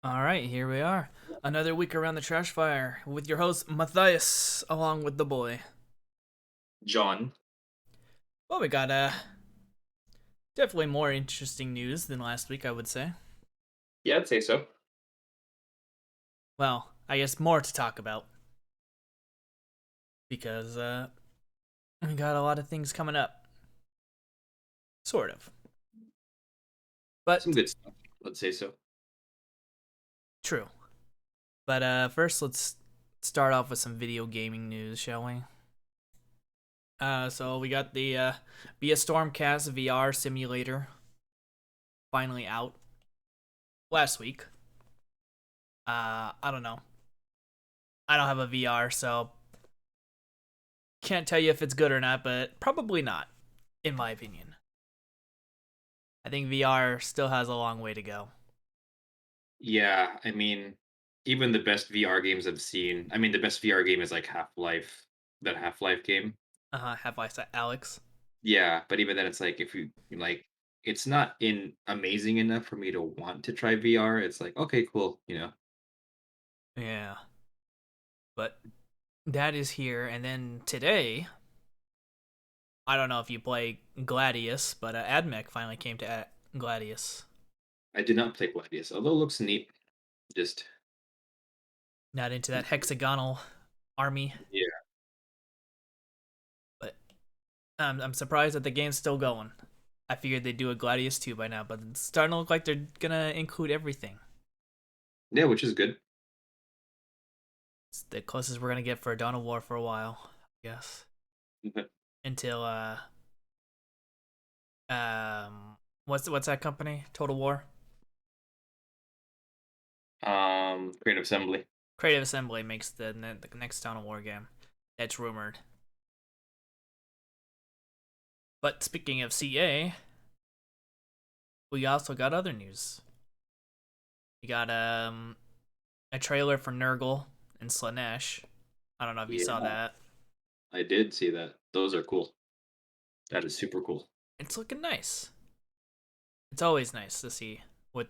All right, here we are. Another week around the trash fire with your host Mathias, along with the boy. John. Well, we got definitely more interesting news than last week, I would say. Yeah, I'd say so. Well, I guess more to talk about because we got a lot of things coming up, sort of. Some But good stuff. Let's say so. true. But first, let's start off with some video gaming news, shall we? So we got the Be a Stormcast VR simulator finally out last week. I don't know. I don't have a VR, so can't tell you if it's good or not, but probably not, in my opinion. I think VR still has a long way to go. Yeah, even the best VR games I've seen. The best VR game is like Half-Life, that Half-Life game. Have I said Alex? Yeah, but even then, it's like if you like, it's not in amazing enough for me to want to try VR. It's like, okay, cool. Yeah, but that is here. And then today, I don't know if you play Gladius, but AdMech finally came to Gladius. I did not play Gladius, although it looks neat. Just Not into that hexagonal army, yeah, but I'm surprised that the game's still going. I figured they'd do a Gladius 2 by now, but it's starting to look like they're gonna include everything. yeah, which is good. It's the closest we're gonna get for a Dawn of War for a while, I guess. Until what's that company? Total War? Creative Assembly. Creative Assembly makes the next Dawn of War game. That's rumored. But speaking of CA, we also got other news. We got a trailer for Nurgle and Slanesh. I don't know if you saw Yeah, that. I did see that. Those are cool. That is super cool. It's looking nice. It's always nice to see what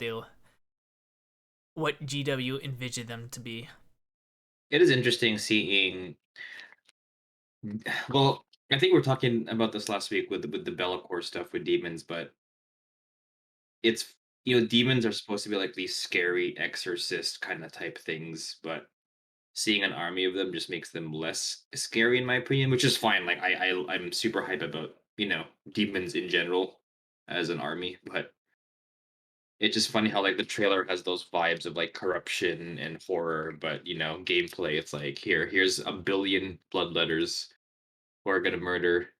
GW envisioned them to be. It is interesting seeing. Well, I think we are talking about this last week with the Bellacore stuff with demons, but it's demons are supposed to be like these scary exorcist kind of type things, but seeing an army of them just makes them less scary in my opinion, which is fine. Like I'm super hype about demons in general as an army, but it's just funny how like the trailer has those vibes of like corruption and horror, but gameplay it's like here's a billion bloodletters who are gonna murder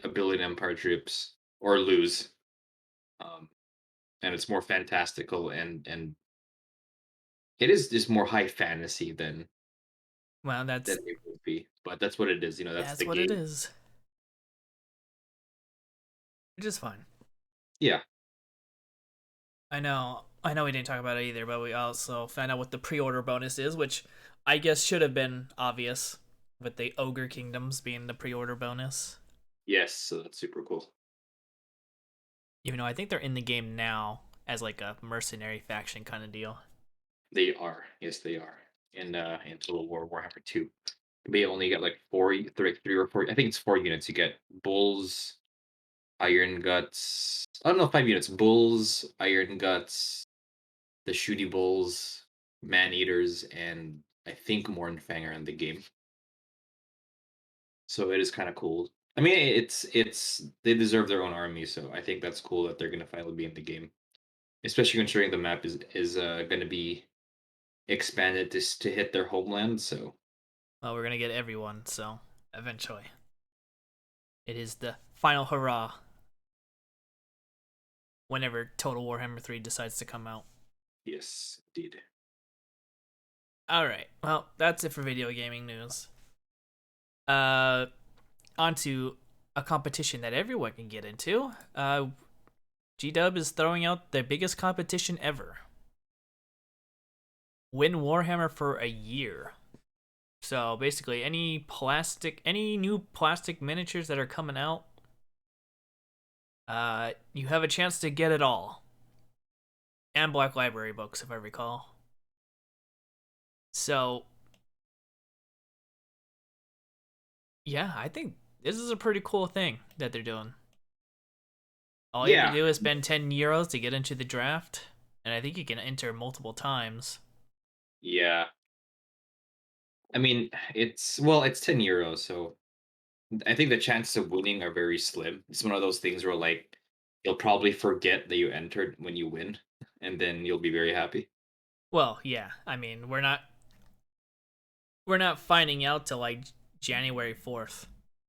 a billion Empire troops or lose. Um, and it's more fantastical and it is just more high fantasy Well, than it would be. But that's what it is. That's that's the what it game. is, which is fine. Yeah. I know we didn't talk about it either, but we also found out what the pre-order bonus is, which I guess should have been obvious with the Ogre Kingdoms being the pre-order bonus. Yes. So that's super cool. Even though I think they're in the game now as like a mercenary faction kind of deal. They are. Yes, they are. In Total War Warhammer 2. They only get like three or four. I think it's 4 units. You get bulls, iron guts. I don't know, 5 units. Bulls, iron guts, the shooty bulls, man eaters, and I think Mornfang are in the game. So it is kind of cool. It's they deserve their own army, so I think that's cool that they're gonna finally be in the game. Especially considering the map is gonna be expanded to hit their homeland. So Well, we're gonna get everyone, so eventually it is the final hurrah whenever Total Warhammer 3 decides to come out. yes, indeed. All right, well that's it for video gaming news. Uh, On to a competition that everyone can get into. GW is throwing out their biggest competition ever. Win Warhammer for a year. So basically, any new plastic miniatures that are coming out, you have a chance to get it all. And Black Library books, if I recall. So yeah, I think this is a pretty cool thing that they're doing. All you have to Yeah, do is spend €10 to get into the draft, and I think you can enter multiple times. yeah. I mean, it's €10, so I think the chances of winning are very slim. It's one of those things where like you'll probably forget that you entered when you win, and then you'll be very happy. Well, yeah, I mean we're not finding out till like January 4th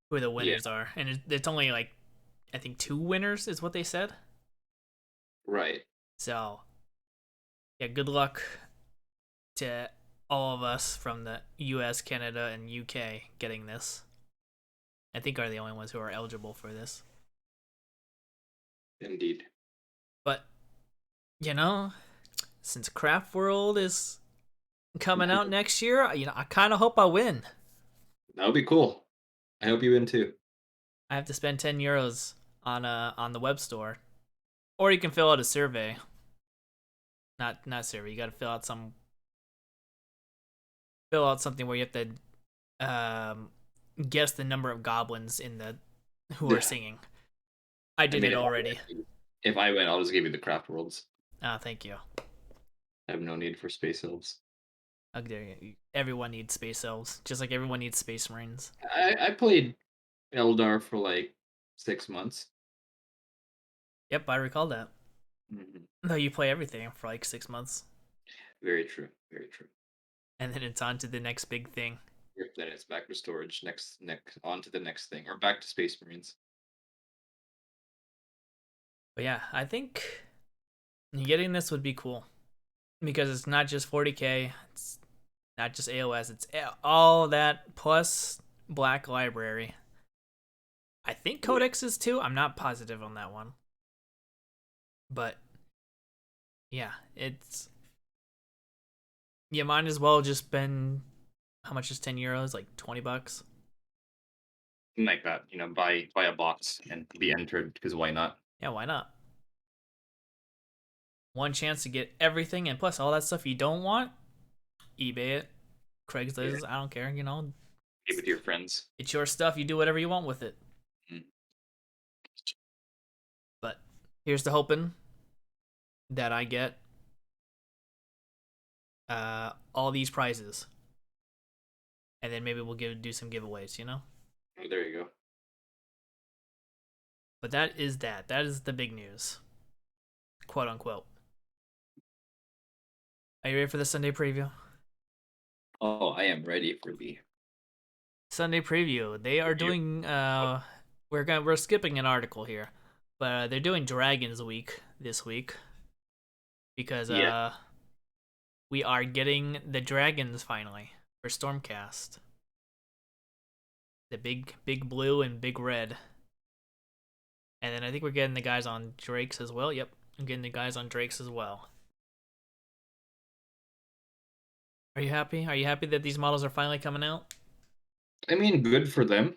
who the Yeah, winners are, and it's only like I think two winners is what they said. right. So yeah, good luck to all of us from the U.S., Canada, and UK getting this. I think are the only ones who are eligible for this. Indeed. But you know, since Craft World is coming out next year, I kind of hope I win. That would be cool. I hope you win too. I have to spend €10 on the web store, or you can fill out a survey. Not survey. You got to fill out something where you have to guess the number of goblins in the who are singing. I I did mean, it already. if I win, I'll just give you the craft worlds. Thank you. I have no need for space elves. Everyone needs space elves, just like everyone needs space marines. I played Eldar for like 6 months. Yep, I recall that. Hmm. Though you play everything for like 6 months, Very true. Very true. and then it's on to the next big thing. Yep, then it's back to storage. Next, on to the next thing, or back to Space Marines. But yeah, I think getting this would be cool because it's not just 40K, it's not just AOS, it's all that plus Black Library. I think Yeah. Codex is too. I'm not positive on that one, but yeah, it's you might as well just spend how much is €10? Like $20. Like that, buy a box and be entered because why not? Yeah, why not? One chance to get everything, and plus all that stuff you don't want, eBay it, Yeah, Craigslist. I don't care. give it to your friends. It's your stuff. You do whatever you want with it. Mm. But here's to hoping that I get all these prizes, and then maybe we'll do some giveaways. Oh, there you go. But that is the big news, quote unquote. Are you ready for the Sunday preview? Oh, I am ready for the. Sunday preview. They are Review. doing. We're skipping an article here, but they're doing Dragons Week this week because Yeah, we are getting the dragons finally for Stormcast. The big blue and big red. And then I think we're getting the guys on Drakes as well. Yep, I'm getting the guys on Drakes as well. Are you happy? Are you happy that these models are finally coming out? I mean, good for them.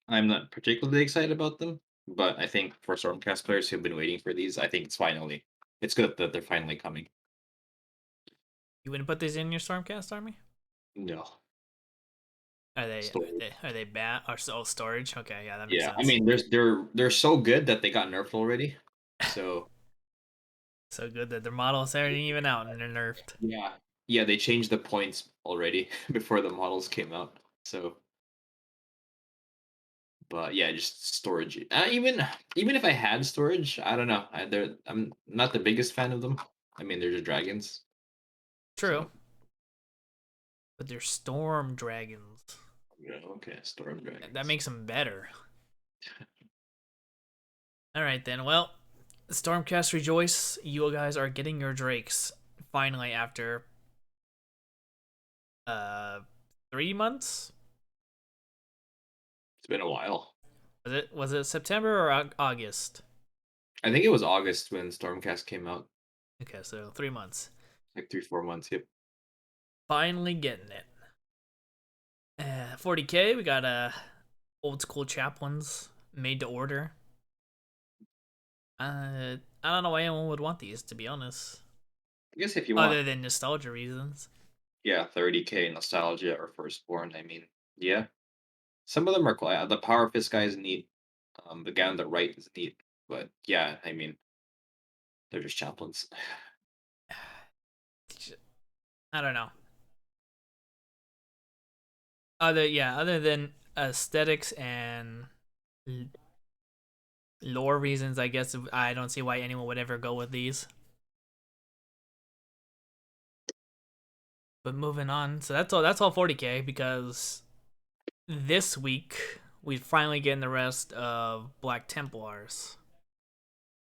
I'm not particularly excited about them, but I think for Stormcast players who've been waiting for these, I think it's good that they're finally coming. You wouldn't put these in your Stormcast army? No, Are they are storage. they are they bad or storage? Okay, yeah, that makes Yeah, I sense. mean, they're so good that they got nerfed already. So So good that their models aren't even out and they're nerfed. yeah, yeah, they changed the points already before the models came out. So, but yeah, just storage. Even if I had storage, I don't know. I'm not the biggest fan of them. I mean, they're just dragons. True, So but they're storm dragons. yeah, okay, storm That dragons. makes them better. All right then. Well, Stormcast rejoice! You guys are getting your drakes finally after uh 3 months. It's been a while. Was it September or August? I think it was August when Stormcast came out. Okay, so 3 months. Like 3 4 months. Yep. Finally getting it. 40K. We got old school chaplains made to order. I don't know why anyone would want these, to be honest, I guess if you want other than nostalgia reasons. Yeah, 30K nostalgia or firstborn. I mean, yeah, some of them are cool. The Power Fist guy is neat. The guy on the right is neat. But yeah, I mean, they're just chaplains. I don't know. Other than aesthetics and lore reasons, I guess I don't see why anyone would ever go with these. But moving on, so that's all. That's all 40K because this week we finally get the rest of Black Templars.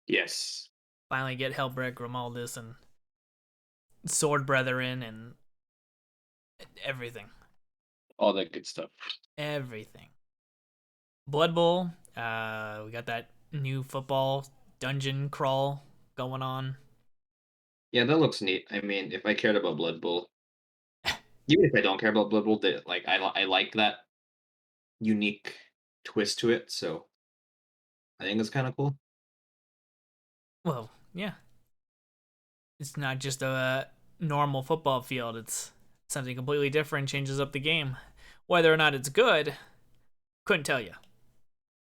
Yes, Finally get Helbrecht, Grimaldus, and Sword Brethren, and everything. all that good stuff. Everything. Blood Bowl. We got that new football dungeon crawl going on. Yeah, that looks neat. I mean, if I cared about Blood Bowl, even if I don't care about Blood Bowl, like I like that unique twist to it. So I think it's kind of cool. Well, yeah, it's not just a normal football field. It's something completely different. Changes up the game. Whether or not it's good, couldn't tell you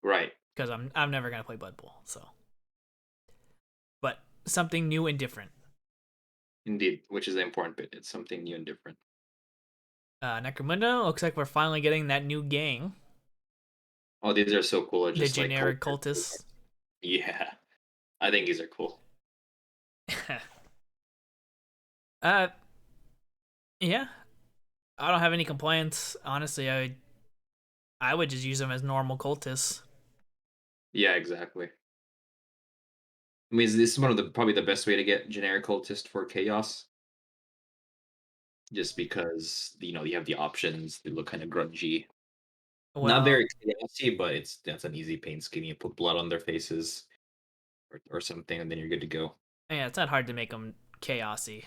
Right. because I'm never gonna play Blood Bowl. So, but something new and different. Indeed, which is the important bit. It's something new and different. Necromunda looks like we're finally getting that new gang, Oh, these are so cool. It's the just like cool. generic cultists. Yeah, I think these are cool. uh, yeah, I don't have any complaints. Honestly, I would just use them as normal cultists. Yeah, exactly. I mean, this is one of the probably the best way to get generic cultist for chaos, just because you have the options. They look kind of grungy, not Well, very chaosy, but that's an easy paint scheme. You put blood on their faces or something, and then you're good to go. yeah, it's not hard to make them chaosy.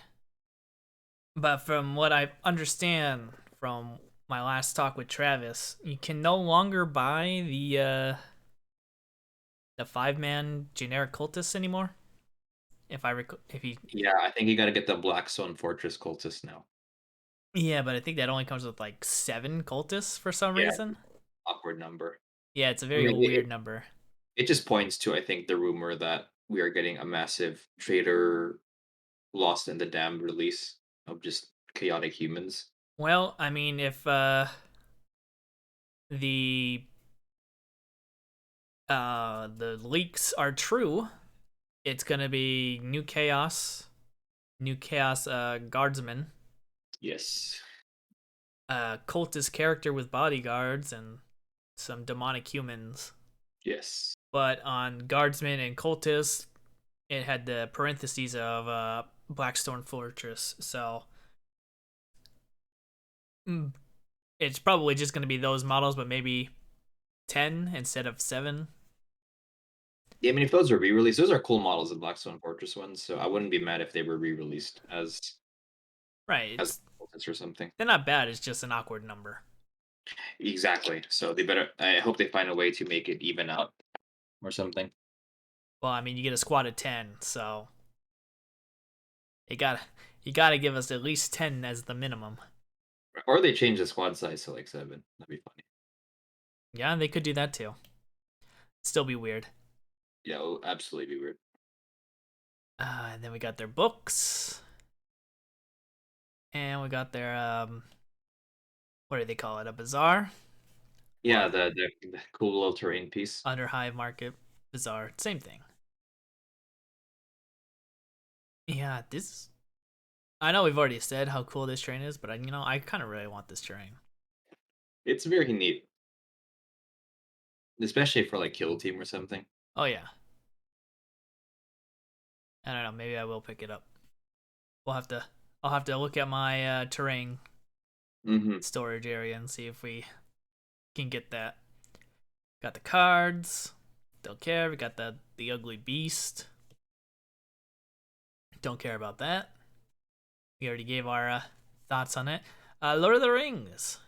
But from what I understand from my last talk with Travis, you can no longer buy the 5-man generic cultists anymore. If you Yeah, I think you got to get the Blackstone Fortress cultist now. yeah, but I think that only comes with like 7 cultists for some Yeah, reason. awkward number. Yeah, it's a I very mean, weird number. it just points to, I think, the rumor that we are getting a massive Trader Lost in the Damned release of just chaotic humans. Well, I mean, if the the leaks are true, it's gonna be new chaos guardsman, Yes. cultist character with bodyguards, and some demonic humans. Yes. But on guardsman and cultist, it had the parentheses of Blackstone Fortress. So mm, it's probably just gonna be those models, but maybe 10 instead of 7. Yeah, I mean, if those are re-released, those are cool models, the Blackstone Fortress ones. So I wouldn't be mad if they were re-released Right, as it's cultists or something. they're not bad. It's just an awkward number. Exactly. So they better. I hope they find a way to make it even out or something. Well, I mean, you get a squad of 10, so you got you got to give us at least 10 as the minimum. Or they change the squad size to like 7. That'd be funny. Yeah, they could do that too. Still be weird. Yeah, it'll absolutely be weird. And then we got their books, and we got their what do they call it? A bazaar Yeah, or the cool little terrain piece. under hive market bazaar, same thing. Yeah, this. I know we've already said how cool this train is, but I kind of really want this train. It's very neat, especially for like kill team or something. Oh yeah, I don't know. Maybe I will pick it up. We'll have to. I'll have to look at my terrain Mm-hmm. storage area and see if we can get that. Got the cards. Don't care. We got the ugly beast. Don't care about that. We already gave our thoughts on it. Lord of the Rings.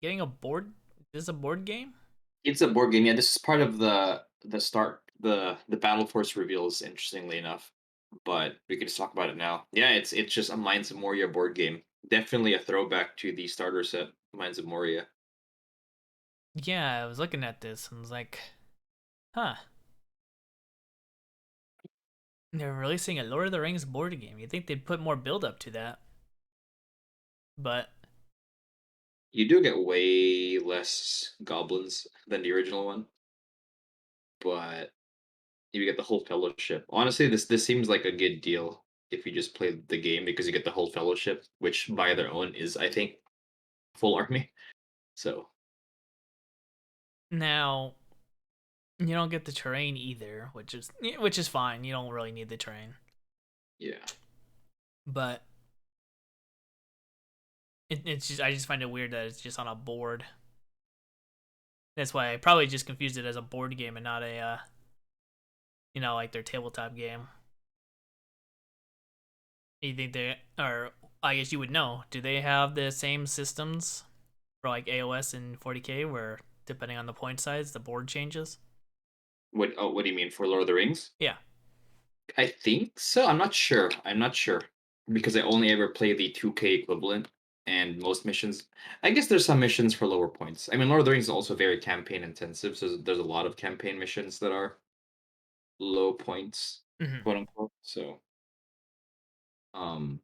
Getting a board. This is a board game. It's a board game. Yeah, this is part of the start the Battle Force reveals. Interestingly enough, but we can just talk about it now. Yeah, it's just a Minds of Moria board game Definitely a throwback to the starter set, Mines of Moria. Yeah, I was looking at this and was like, huh, they're releasing a Lord of the Rings board game. You'd think they'd put more build up to that, but You do get way less goblins than the original one, but you get the whole fellowship. Honestly, this seems like a good deal if you just play the game because you get the whole fellowship, which by their own is, I think, full army. So now you don't get the terrain either, which is fine. You don't really need the terrain, yeah, but it's just I just find it weird that it's just on a board. That's why I probably just confused it as a board game and not a like their tabletop game. You think they or I guess you would know. Do they have the same systems for like AoS and 40k where depending on the point size the board changes? what do you mean for Lord of the Rings? Yeah. I think so. I'm not sure. I'm not sure because I only ever play the 2K equivalent, and most missions. I guess there's some missions for lower points. I mean, Lord of the Rings is also very campaign intensive, so there's a lot of campaign missions that are low points, Hmm. quote unquote. So, um,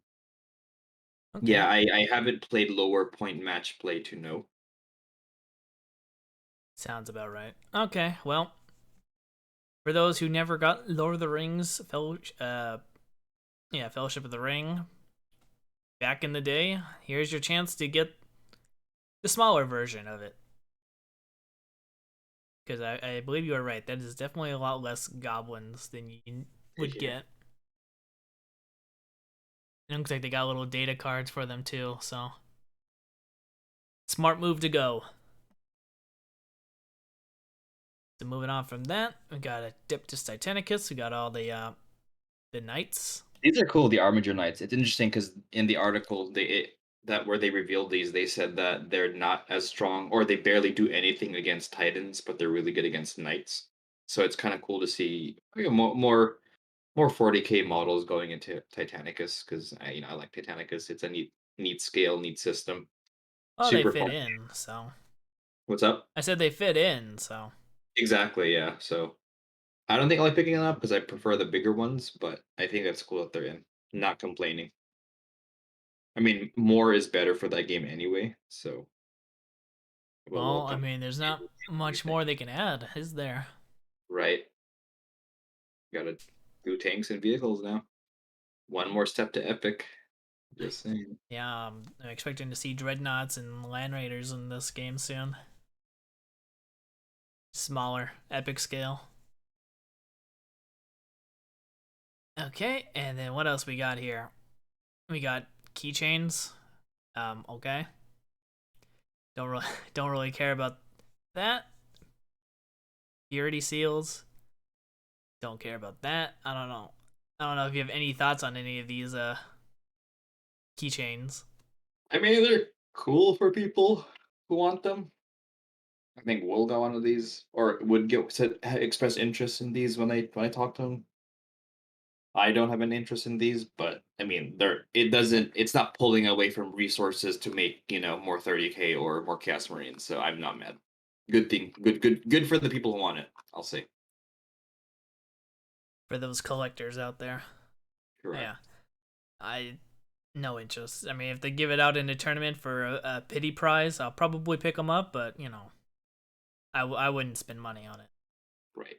Okay. yeah, I haven't played lower point match play to know. Sounds about right. Okay. Well, for those who never got Lord of the Rings Fellowship of the Ring back in the day, here's your chance to get the smaller version of it. Because I believe you are right. That is definitely a lot less goblins than you would Yeah. get. It looks like they got little data cards for them too, so smart move to go. So moving on from that, we got a Diptus Titanicus. We got all the knights. These are cool, the Armiger Knights. It's interesting because in the article that where they revealed these, they said that they're not as strong or they barely do anything against Titans, but they're really good against Knights. So it's kind of cool to see more 40K models going into Titanicus because I like Titanicus. It's a neat scale, neat system. Oh, they Super fit fun. in. So What's up? I said they fit in. So Exactly, yeah. So I don't think I like picking them up because I prefer the bigger ones, but I think that's cool that they're in. Not complaining. I mean, more is better for that game anyway, so we'll well, I welcome mean, there's not much anything. more they can add, is there? Right. Gotta do tanks and vehicles now. One more step to epic. Just saying. Yeah, I'm expecting to see dreadnoughts and land raiders in this game soon. Smaller, epic scale. Okay, and then what else we got here? We got keychains. Okay. Don't really don't really care about that. Purity seals. Don't care about that. I don't know. I don't know if you have any thoughts on any of these keychains. I mean, they're cool for people who want them. I think we'll go one of these, or would get to express interest in these when I talk to them. I don't have an interest in these, but I mean, it's not pulling away from resources to make more 30K or more Chaos Marines. So I'm not mad. Good thing, good for the people who want it. I'll say For those collectors out there. Yeah. correct. I no interest. I mean, if they give it out in a tournament for a pity prize, I'll probably pick them up, but I wouldn't spend money on it. Right.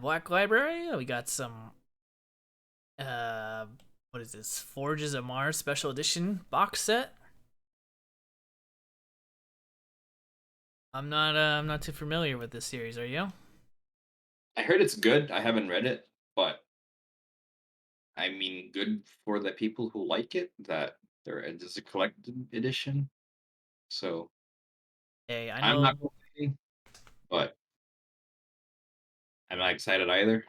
Black Library. We got some uh what is this? Forges of Mars special edition box set. I'm not too familiar with this series, are you? I heard it's good. I haven't read it, but I mean, good for the people who like it. That there is a collected edition. So Hey, I I'm not know complaining, but I'm not excited either.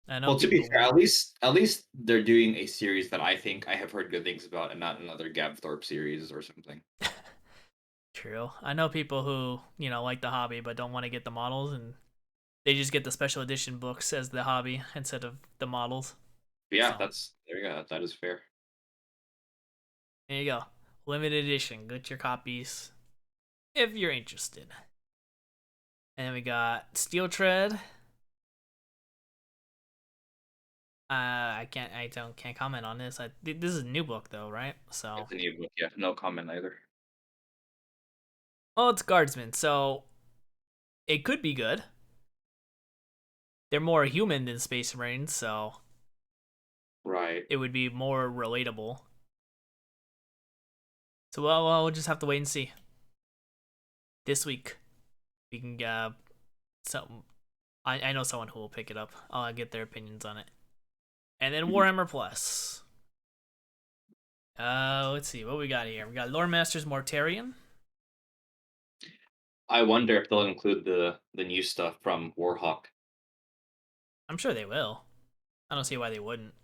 I know Well, to be people fair, who at least they're doing a series that I think I have heard good things about, and not another Gab Thorpe series or something. true. I know people who, like the hobby but don't want to get the models and they just get the special edition books as the hobby instead of the models. But yeah, So, that's there you go. That is fair. There you go. Limited edition. Get your copies if you're interested. And then we got Steel Tread. Can't comment on this. This is a new book though, right? So, It's a new book, yeah. No comment either. well, it's Guardsmen, so it could be good. They're more human than Space Marines, so Right. it would be more relatable. So, well, we'll just have to wait and see. This week, we can some. I know someone who will pick it up. I'll get their opinions on it. And then Mhm. Warhammer Plus. Let's see what we got here. We got Lore Masters Mortarion. I wonder if they'll include the new stuff from Warhawk. I'm sure they will. I don't see why they wouldn't.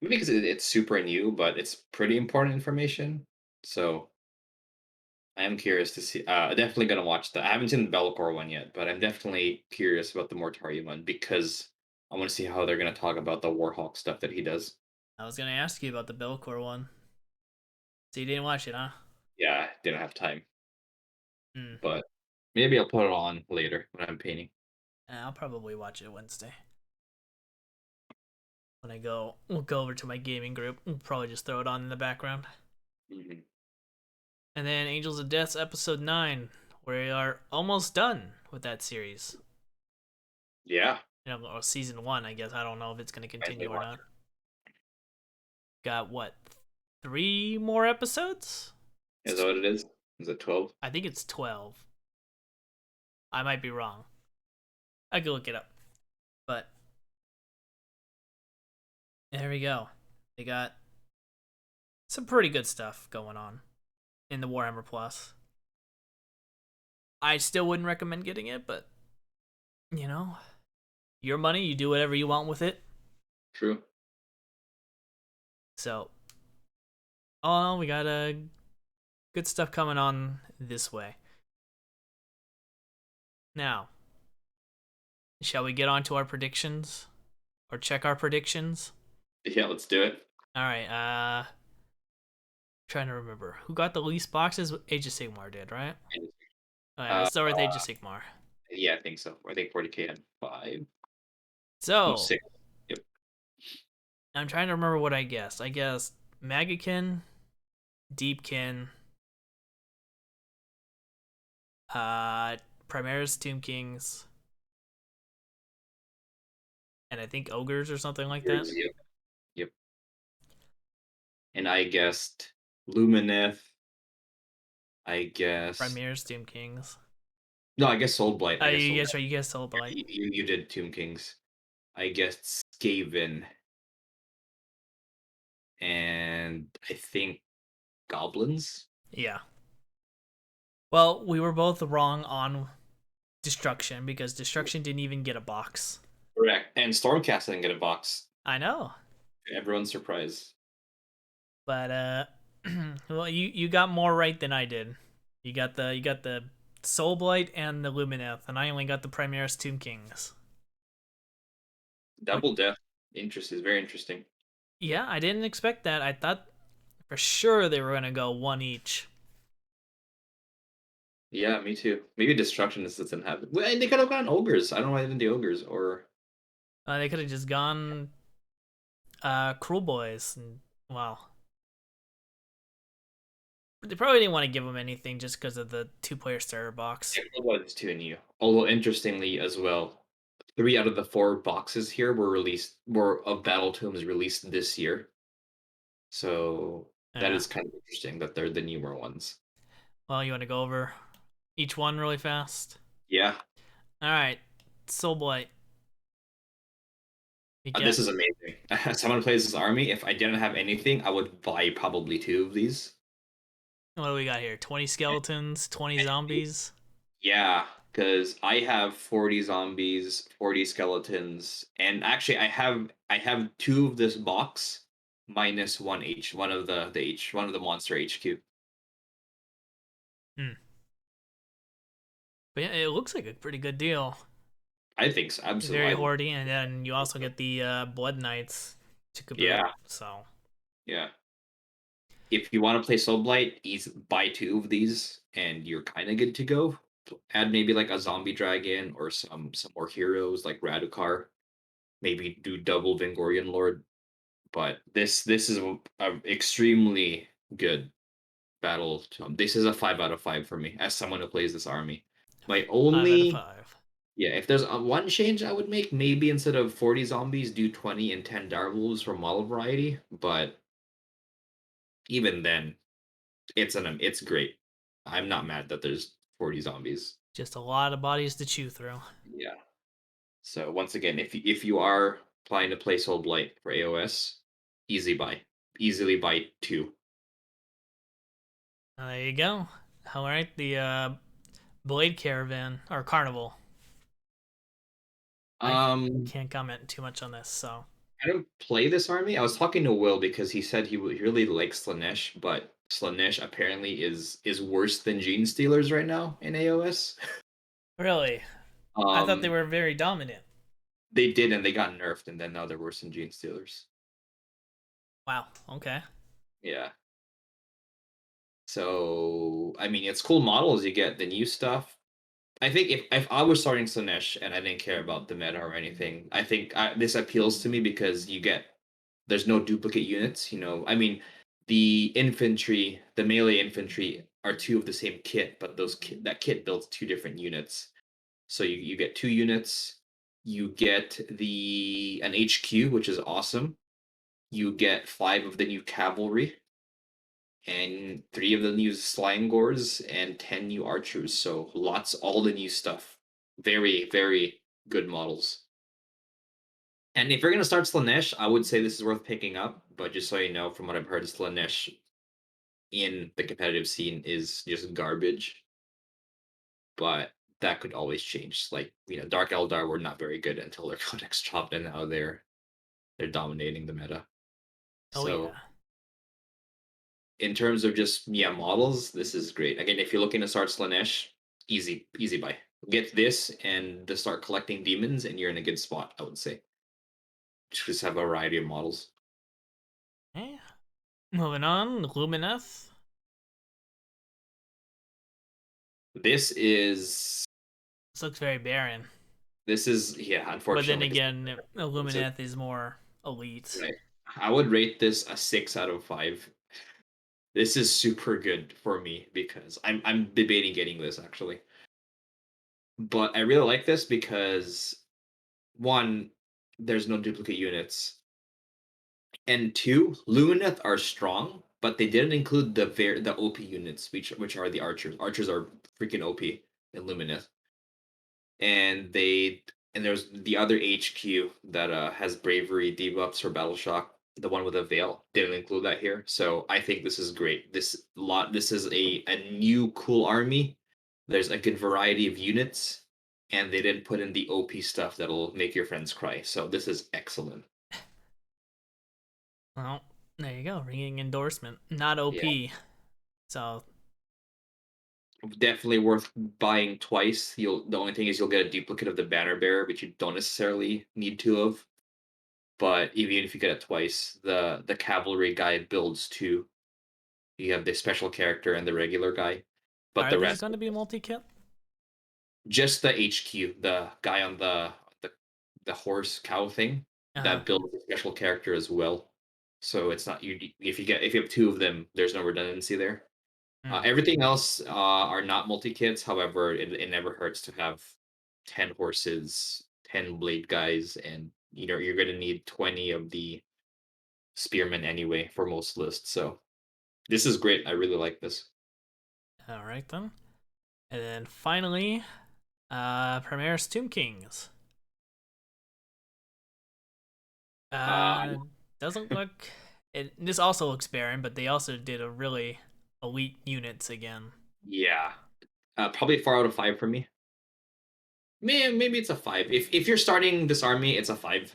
Maybe because it's super new, but it's pretty important information. So I am curious to see. Definitely gonna watch that. I haven't seen the Bellacore one yet, but I'm definitely curious about the Mortari one because I want to see how they're gonna talk about the Warhawk stuff that he does. I was gonna ask you about the Belcor one. So you didn't watch it, huh? Yeah, didn't have time, Hmm. but maybe I'll put it on later when I'm painting. I'll probably watch it Wednesday when I go. We'll go over to my gaming group. We'll probably just throw it on in the background. Hmm. And then Angels of Death episode 9. We are almost done with that series. Yeah, Or season 1, I guess. I don't know if it's gonna finally continue or watch not. Got what? 3 more episodes? it. Is that what it is? Is it 12? I think it's 12. I might be wrong. I could look it up. But there we go. They got some pretty good stuff going on in the Warhammer Plus. I still wouldn't recommend getting it, but you know, your money, you do whatever you want with it. True. So, oh, we got good stuff coming on this way. Now, shall we get on to our predictions or check our predictions? Yeah, let's do it. All right. Trying to remember who got the least boxes. Age of Sigmar did, right? All right, Uh, let's start with Age of Sigmar. yeah, I think so. I think 40K had 5. No, So 6. Yep. I'm trying to remember what I guessed. I guessed Magakin, Deepkin, uh, Primaris Tomb Kings, and I think Ogres or something like that. Yep. Yep. And I guessed Lumineth. I guess Primaris Tomb Kings. no. I guess Soul Blight. I guess You Soul guessed Blight. right. You guessed Soulblight. You did Tomb Kings. I guessed Skaven, and I think Goblins. Yeah. Well, we were both wrong on Destruction because Destruction didn't even get a box. Correct. And Stormcast didn't get a box. I know, Everyone's surprised. but well, you got more right than I did. You got the Soulblight and the Lumineth, and I only got the Primaris Tomb Kings. What? Double Death interest is very interesting. Yeah, I didn't expect that. I thought for sure they were gonna go one each. Yeah, me too. Maybe Destruction just doesn't have it. Well, and they could have gone ogres. I don't know why they didn't do ogres or They could have just gone Cruel Boys. And, well, they probably didn't want to give them anything just because of the 2-player starter box. yeah, was too new. Although interestingly as well, 3 out of the 4 boxes here were of Battle Tomes released this year. So that Yeah. is kind of interesting that they're the newer ones. Well, you want to go over each one really fast? Yeah, All right. Soul Blight. You this get is amazing. Someone plays this army. If I didn't have anything, I would buy probably 2 of these. what do we got here? 20 skeletons, 20 zombies. Yeah, because I have 40 zombies, 40 skeletons, and actually I have 2 of this box minus one of one of the monster HQ. Hmm. But yeah, it looks like a pretty good deal. I think so, Very absolutely. hoardy, and then you also get the Blood Knights to caboot. Yeah, So yeah. if you want to play Soul Blight, buy two of these, and you're kind of good to go. Add maybe like a zombie dragon or some more heroes like Radukar. Maybe do double Vingorian Lord. But this is a extremely good battle. This is a 5 out of 5 for me as someone who plays this army. My 5 out of only 5. Yeah, if there's one change I would make, maybe instead of 40 zombies, do 20 and 10 direwolves for model variety. But even then, it's great. I'm not mad that there's 40 zombies. Just a lot of bodies to chew through. Yeah. So once again, if you are planning to play Soul Blight for AOS, easy buy. Easily buy two. There you go. All right, the Blade Caravan or Carnival. I Um, can't comment too much on this, so I don't play this army. I was talking to Will because he said he really likes Slanesh, but Slanesh apparently is worse than Gene Stealers right now in AOS. really, I thought they Um, were very dominant. they did, and they got nerfed, and then now they're worse than Gene Stealers. Wow. Okay. Yeah. So I mean, it's cool models. You get the new stuff. I think if I was starting Slanesh and I didn't care about the meta or anything, I think this appeals to me because there's no duplicate units. I mean, the melee infantry are two of the same kit, but that kit builds two different units. So you get two units. You get an HQ, which is awesome. You get five of the new cavalry and three of the new Slangors and 10 new archers. So all the new stuff. Very, very good models. And if you're gonna start Slanesh, I would say this is worth picking up. But just so you know, from what I've heard, Slanesh in the competitive scene is just garbage. But that could always change. Like, Dark Eldar were not very good until their codex dropped, and now they're dominating the meta. Oh So yeah. in terms of just models, this is great. Again, if you're looking to start Slanesh, easy buy. Get this and just start collecting demons, and you're in a good spot. I would say just have a variety of models. Okay. Moving on, Lumineth. This is This looks very barren. yeah. But then Unfortunately, again, it's a Lumineth is more elite. right. I would rate this a 6 out of 5. This is super good for me because I'm debating getting this actually, but I really like this because one, there's no duplicate units. And two, Lumineth are strong, but they didn't include the OP units, which are the archers. Archers are freaking OP in Lumineth, and there's the other HQ that has bravery debuffs for battle shock. The one with a veil didn't include that here, so I think this is great. This is a new cool army. There's a good variety of units, and they didn't put in the OP stuff that'll make your friends cry. So this is excellent. Well, there you go. Ringing endorsement. Not Yeah. OP. So, Definitely worth buying twice. The only thing is you'll get a duplicate of the banner bearer, which you don't necessarily need two of. But even if you get it twice, the cavalry guy builds two. You have the special character and the regular guy, but are the these rest going to be multi-kit? just the HQ, the guy on the horse cow thing Uh huh. that builds a special character as well. So it's not if you have two of them, there's no redundancy there. Mm. Everything else are not multi kits. However, it never hurts to have 10 horses, 10 blade guys, and you're going to need 20 of the spearmen anyway for most lists. So this is great. I really like this. All right then. And then finally, Primaris Tomb Kings. Uh, Uh, doesn't look. This also looks barren, but they also did a really elite units again. yeah, probably 4 out of 5 for me. Maybe it's a 5. If you're starting this army, it's a 5. Is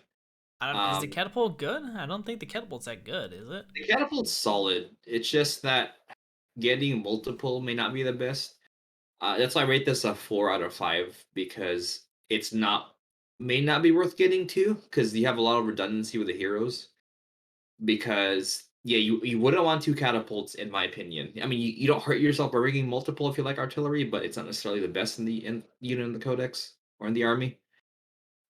the Um, catapult good? I don't think the catapult's that good, is it? the catapult's solid. It's just that getting multiple may not be the best. That's why I rate this a 4 out of 5 because it's not may not be worth getting to because you have a lot of redundancy with the heroes because Yeah, you wouldn't want two catapults, in my opinion. I mean, you don't hurt yourself by rigging multiple if you like artillery, but it's not necessarily the best in the in the codex or in the army.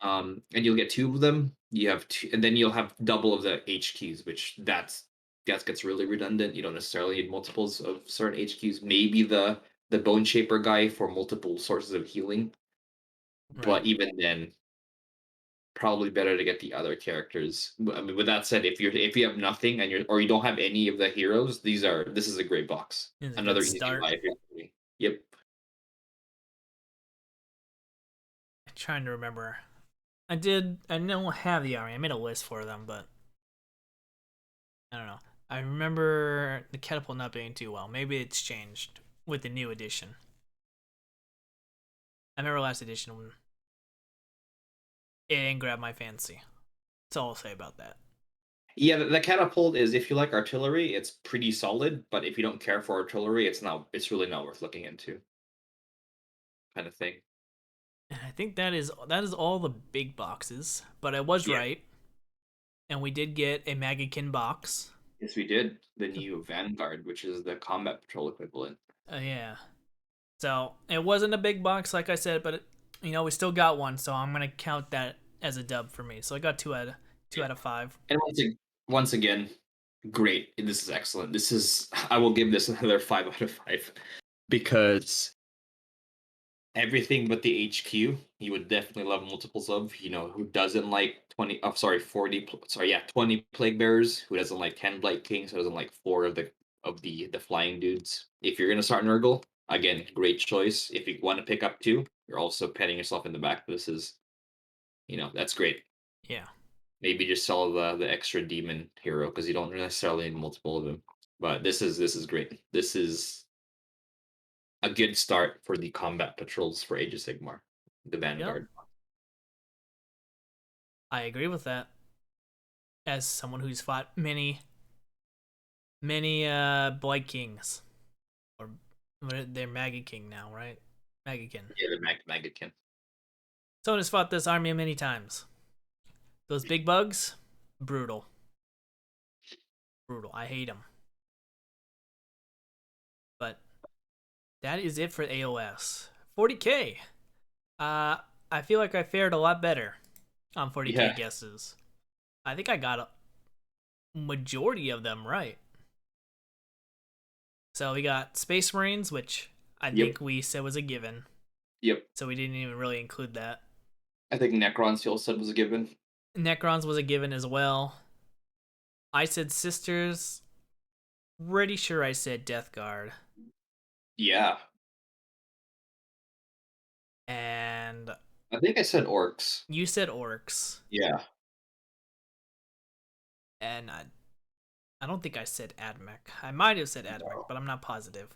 And you'll get two of them. You have two, and then you'll have double of the HQs, which that gets really redundant. You don't necessarily need multiples of certain HQs. Maybe the bone shaper guy for multiple sources of healing, Right. but even then, probably better to get the other characters. I mean, with that said, if you have nothing and you don't have any of the heroes, this is a great box. It's a good Another easy start. buy if you're doing- Yep. I'm trying to remember. I don't have the army. I made a list for them, but I don't know. I remember the catapult not being too well. Maybe it's changed with the new edition. I remember last edition when it didn't grab my fancy. That's all I'll say about that. Yeah, the catapult is if you like artillery, it's pretty solid, but if you don't care for artillery, it's really not worth looking into, kind of thing. And I think that is all the big boxes. But I was Yeah. right, and we did get a Magakin box. Yes, we did. The new Vanguard, which is the combat patrol equivalent. Yeah. So it wasn't a big box, like I said, but we still got one. So I'm gonna count that as a dub for me. So I got two Yeah. out of five. And once again, great. This is excellent. This is I will give this another 5 out of 5 because everything but the HQ, you would definitely love multiples of. Who doesn't like 20, oh, sorry, 40, sorry, yeah, 20 Plague Bearers, who doesn't like 10 Blight Kings, who doesn't like four of the flying dudes. If you're gonna start Nurgle, again, great choice. If you want to pick up two, you're also petting yourself in the back. This is, that's great. Yeah. Maybe just sell the extra demon hero because you don't necessarily need multiple of them. But this is great. This is a good start for the combat patrols for Age of Sigmar, the Yep. Vanguard. I agree with that. As someone who's fought many Blight Kings, or they're Maggie King now, right? Maggie. Yeah, the Magakin. Someone who's fought this army many times. Those big bugs, brutal, brutal. I hate them. But that is it for AOS. 40K. Uh, I feel like I fared a lot better on 40K Yeah. guesses. I think I got a majority of them right. So we got Space Marines, which I Yep. think we said was a given. Yep. So we didn't even really include that. I think Necron Steel said was a given. Necrons was a given as well. I said Sisters. Pretty sure I said Death Guard. Yeah. And I think I said orcs. you said Orcs. Yeah. And I don't think I said Admech. I might have said Admech, No. but I'm not positive.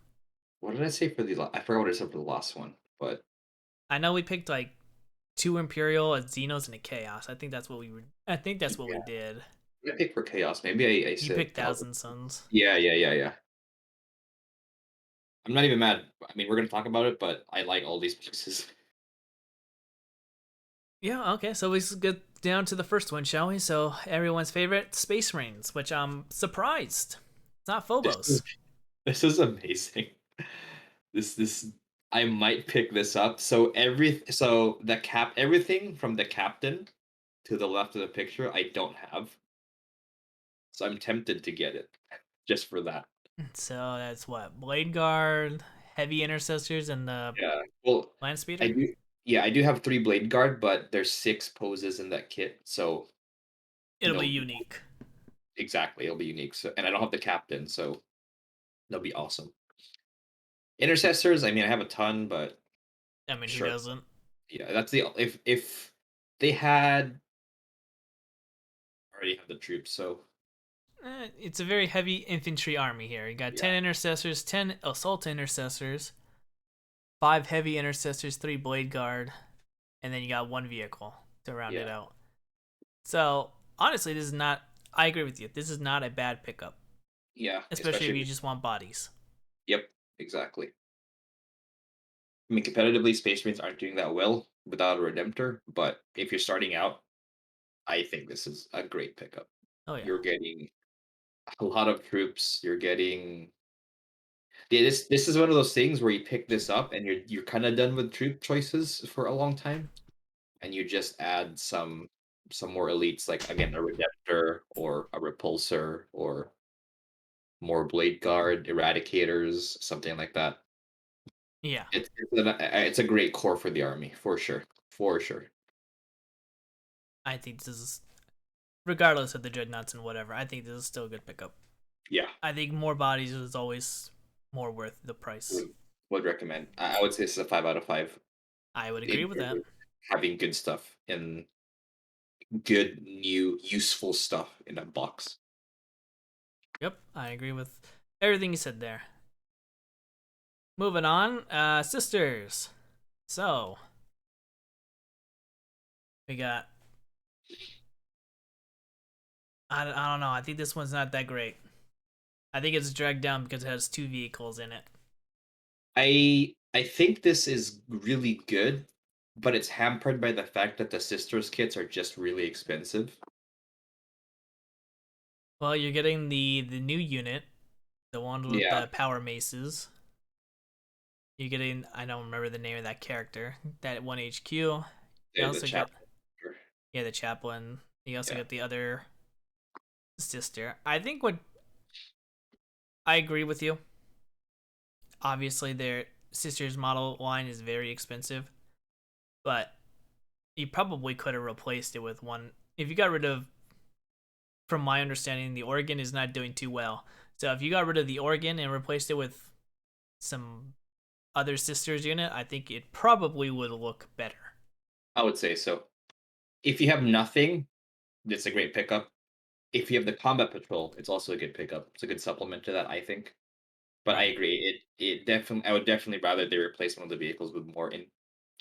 What did I say for I forgot what I said for the last one, but I know we picked like two Imperial, a Xenos, and a Chaos. I think that's what we yeah. did. I picked for chaos. Maybe I You said picked Thousand. Thousand Suns. Yeah, yeah, yeah, yeah. I'm not even mad. I mean, we're gonna talk about it, but I like all these boxes. Yeah, okay, so let's get down to the first one, shall we? So everyone's favorite, Space Marines, which I'm surprised. It's not This is Phobos. this is amazing. This I might pick this up. So the cap everything from the captain to the left of the picture I don't have. So I'm tempted to get it just for that. So that's what? Blade Guard, Heavy Intercessors, and the Yeah. Well, Land I Speeder? do yeah, I do have 3 blade guard, but there's 6 poses in that kit. So, It'll be unique. exactly, it'll be unique. So, and I don't have the captain, so that'll be awesome. Intercessors, I mean, I have a ton, but I mean, who sure. doesn't? Yeah, that's the if they had already have the troops, so It's a very heavy infantry army here. You got yeah, 10 intercessors, 10 assault intercessors, 5 heavy intercessors, 3 blade guard, and then you got 1 vehicle to round it yeah, out. So, honestly, this is not. I agree with you. This is not a bad pickup, yeah, especially if especially you just want bodies. yep, exactly. I mean, competitively, Space Marines aren't doing that well without a Redemptor, but if you're starting out, I think this is a great pickup. Oh, yeah. You're getting a lot of troops. You're getting yeah, this is one of those things where you pick this up and you're kind of done with troop choices for a long time, and you just add some more elites, like again a redemptor or a repulsor or more blade guard, eradicators, something like that. Yeah, It's a great core for the army for sure. I think this is, regardless of the dreadnoughts and whatever, I think this is still a good pickup. Yeah, I think more bodies is always more worth the price. would would recommend. I would say this is a 5 out of 5 I would agree in with terms that. of having good stuff and good new useful stuff in a box. Yep, I agree with everything you said there. Moving on, sisters. So we got. I don't know. I think this one's not that great. I think it's dragged down because it has two vehicles in it. I think this is really good, but it's hampered by the fact that the sisters kits are just really expensive. Well, you're getting the new unit, the one with Yeah, the power maces. You're getting, I don't remember the name of that character. That one HQ. You the also get, chapter. yeah, the chaplain. You also Yeah. get the other sister. I think what I agree with you. Obviously, their sister's model line is very expensive, but you probably could have replaced it with one. If you got rid of, from my understanding, the organ is not doing too well. So if you got rid of the organ and replaced it with some other sisters unit, I think it probably would look better. I would say so. If you have nothing, it's a great pickup. If you have the combat patrol, it's also a good pickup. It's a good supplement to that, I think. But I Right. agree. It definitely I would definitely rather they replace one of the vehicles with more in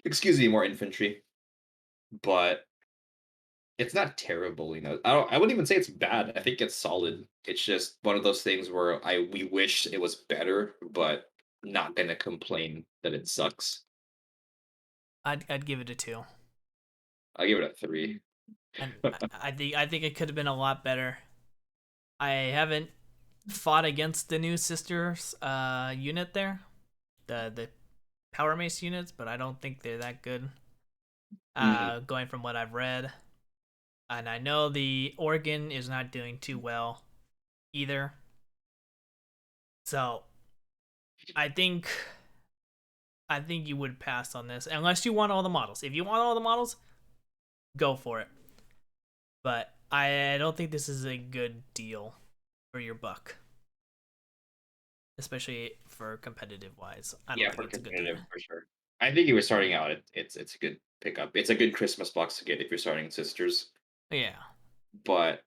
excuse me, more infantry. But it's not terrible, you know. I wouldn't even say it's bad. I think it's solid. It's just one of those things where I we wish it was better, but not gonna complain that it sucks. I'd give it a two, I'll give it a 3. and I think it could have been a lot better. I haven't fought against the new sisters unit there, the power mace units, but I don't think they're that good. Mhm. Going from what I've read, and I know the organ is not doing too well either. So I think I think you would pass on this unless you want all the models. If you want all the models, go for it. But I don't think this is a good deal for your buck, especially for competitive wise. I don't Yeah, think for it's a good deal. competitive for sure. I think you were starting out. It's a good pickup. It's a good Christmas box to get if you're starting sisters. Yeah. But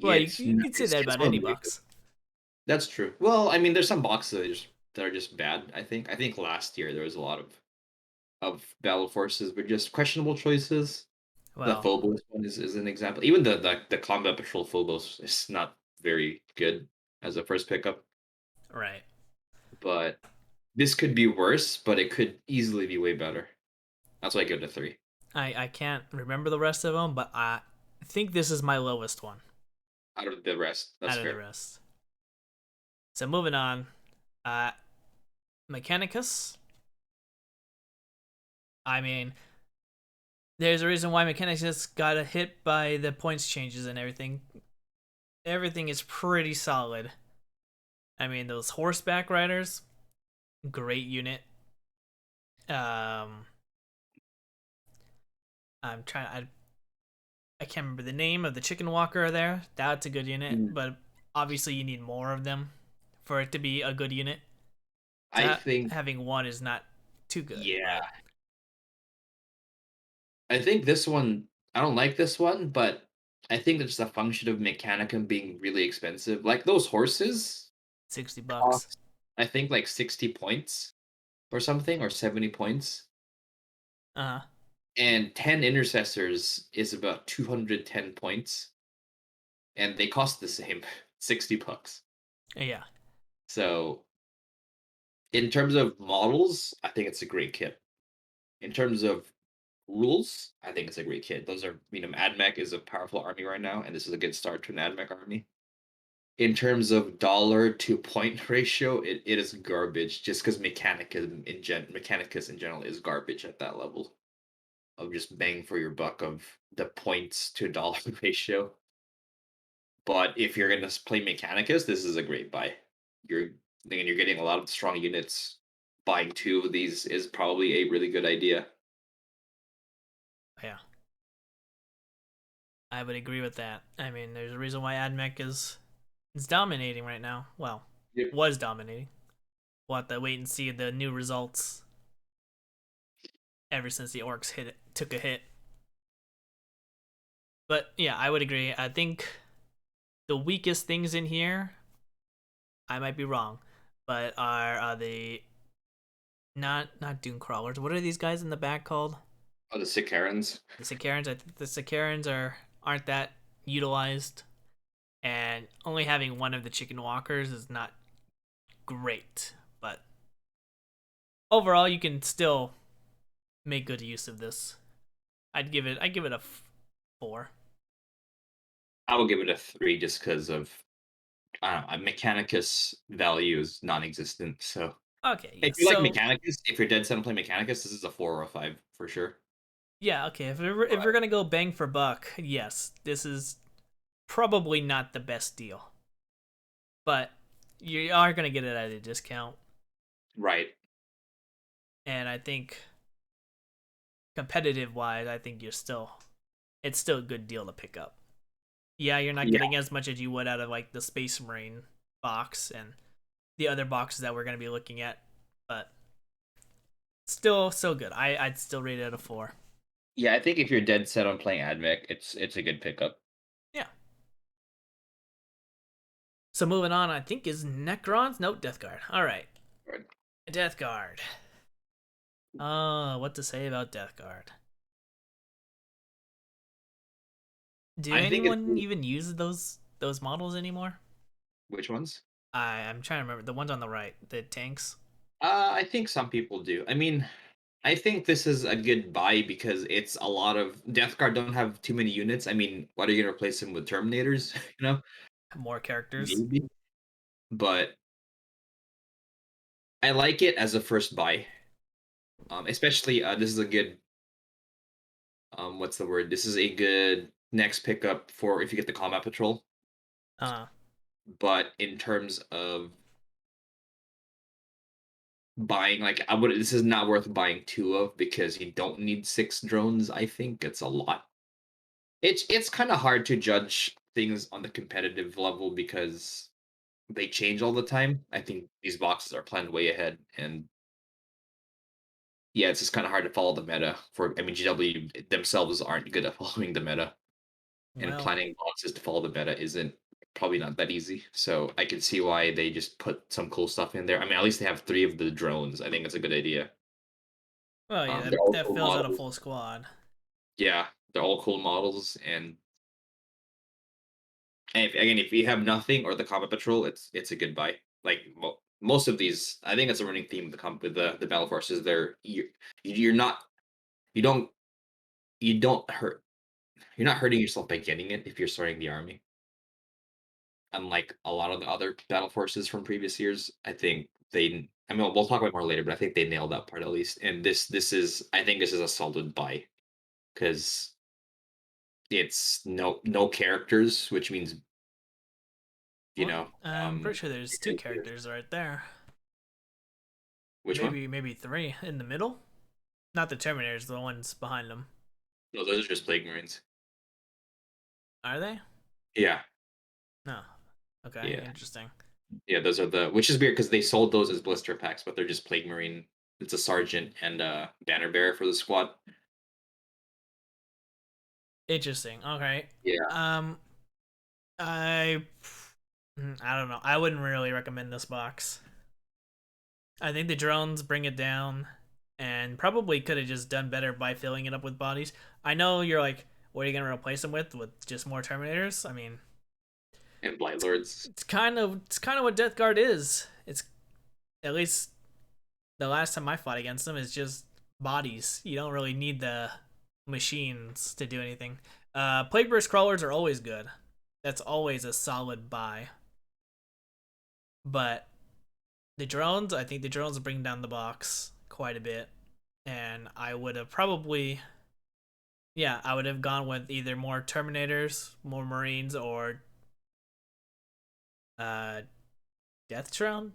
Well, you, it's you could say that it's about one of any the vehicles. box. That's true. Well, I mean, there's some boxes that are just bad. I think last year there was a lot of battle forces with just questionable choices. The Well, Phobos one is an example. Even the combat patrol Phobos is not very good as a first pickup. right. But this could be worse, but it could easily be way better. That's why I give it a 3 I can't remember the rest of them, but I think this is my lowest one out of the rest. That's out of the fair. rest. So moving on, uh, Mechanicus. I mean, there's a reason why Mechanicus got hit by the points changes and everything. Everything is pretty solid. I mean, those horseback riders, great unit. Um, I'm trying. I can't remember the name of the chicken walker there. That's a good unit, Mm. but obviously you need more of them for it to be a good unit. I So think, having one is not too good, yeah, but I think this one. I don't like this one, but I think it's a function of Mechanicum being really expensive. Like those horses 60 bucks. cost, I think, like 60 points or something, or 70 points, Uh huh. and 10 intercessors is about 210 points, and they cost the same, $60. Yeah, So in terms of models, I think it's a great kit. In terms of rules, I think it's a great kit. Those are, AdMech is a powerful army right now, and this is a good start to an AdMech army. in terms of dollar to point ratio, it is garbage just because Mechanicus in general is garbage at that level of just bang for your buck of the points to dollar ratio. But if you're gonna play Mechanicus, this is a great buy. You're You're getting a lot of strong units. Buying two of these is probably a really good idea. Yeah, I would agree with that. I mean, there's a reason why AdMech is dominating right now. Well, Yep. was dominating. We'll have to wait and see the new results ever since the orcs took a hit. But yeah, I would agree. I think the weakest things in here, I might be wrong, but are the not dune crawlers. What are these guys in the back called? Oh, the Sicarans. The Sicarans. I think the Sicarans aren't that utilized, and only having one of the chicken walkers is not great. But overall, you can still make good use of this. I'd give it a 4. I will give it a 3 just because of Mechanicus value is non-existent. So Okay, if yes. you like So Mechanicus, if you're dead set on playing Mechanicus, this is a 4 or a 5 for sure. yeah, okay. If we're gonna go bang for buck, yes, this is probably not the best deal, but you are gonna get it at a discount, Right. and I think competitive wise, I think it's still a good deal to pick up. Yeah, you're not Yeah. getting as much as you would out of like the Space Marine box and the other boxes that we're gonna be looking at, but still so good. I'd still rate it a 4. Yeah, I think if you're dead set on playing Admech, it's a good pickup. Yeah. So moving on, I think is Necrons. No, Death Guard. All right, Right. Death Guard. What to say about Death Guard? Do I think it's anyone even use those models anymore? which ones? I'm trying to remember the ones on the right, the tanks. I think some people do. I mean, I think this is a good buy because it's a lot of Death Guard don't have too many units. I mean, what are you gonna replace them with Terminators? You know, More characters. maybe. But I like it as a first buy. Especially this is a good what's the word? This is a good next pickup for if you get the combat patrol. Uh, But in terms of buying, like I would, this is not worth buying two of because you don't need six drones. I think it's a lot. It's kind of hard to judge things on the competitive level because they change all the time. I think these boxes are planned way ahead, and yeah, it's just kind of hard to follow the meta. I mean, GW themselves aren't good at following the meta, and well, planning boxes to follow the meta isn't probably not that easy. So I can see why they just put some cool stuff in there. I mean, at least they have three of the drones. I think it's a good idea. yeah, They're all that cool fills out a models. full squad. Yeah, they're all cool models, and if you have nothing or the combat patrol, it's a good buy. Like most of these, I think it's a running theme with with the battle forces. You're not you don't you don't hurt you're not hurting yourself by getting it if you're starting the army. Unlike a lot of the other battle forces from previous years, I think they. I mean, we'll talk about it more later, but I think they nailed that part at least. And this is I think this is a solid buy because it's no characters, which means you Well, know I'm pretty sure there's two characters right there. which one? Maybe three in the middle. Not the Terminators, the ones behind them. No, those are just plague marines. Are they? Yeah, No. Okay, yeah, interesting. yeah. Those are the which is weird because they sold those as blister packs, but they're just plague marine. It's a sergeant and a banner bearer for the squad. Interesting. Okay. Yeah, Um, I I don't know. I wouldn't really recommend this box. I think the drones bring it down, and probably could have just done better by filling it up with bodies. I know you're like, what are you gonna replace them with? With just more Terminators? I mean, and blight lords. it's kind of what Death Guard is. It's at least the last time I fought against them is just bodies. You don't really need the machines to do anything. Plague Burst crawlers are always good. That's always a solid buy. But the drones, I think the drones will bring down the box quite a bit. And I would have probably, yeah, I would have gone with either more Terminators, more Marines, or uh, Death Drone.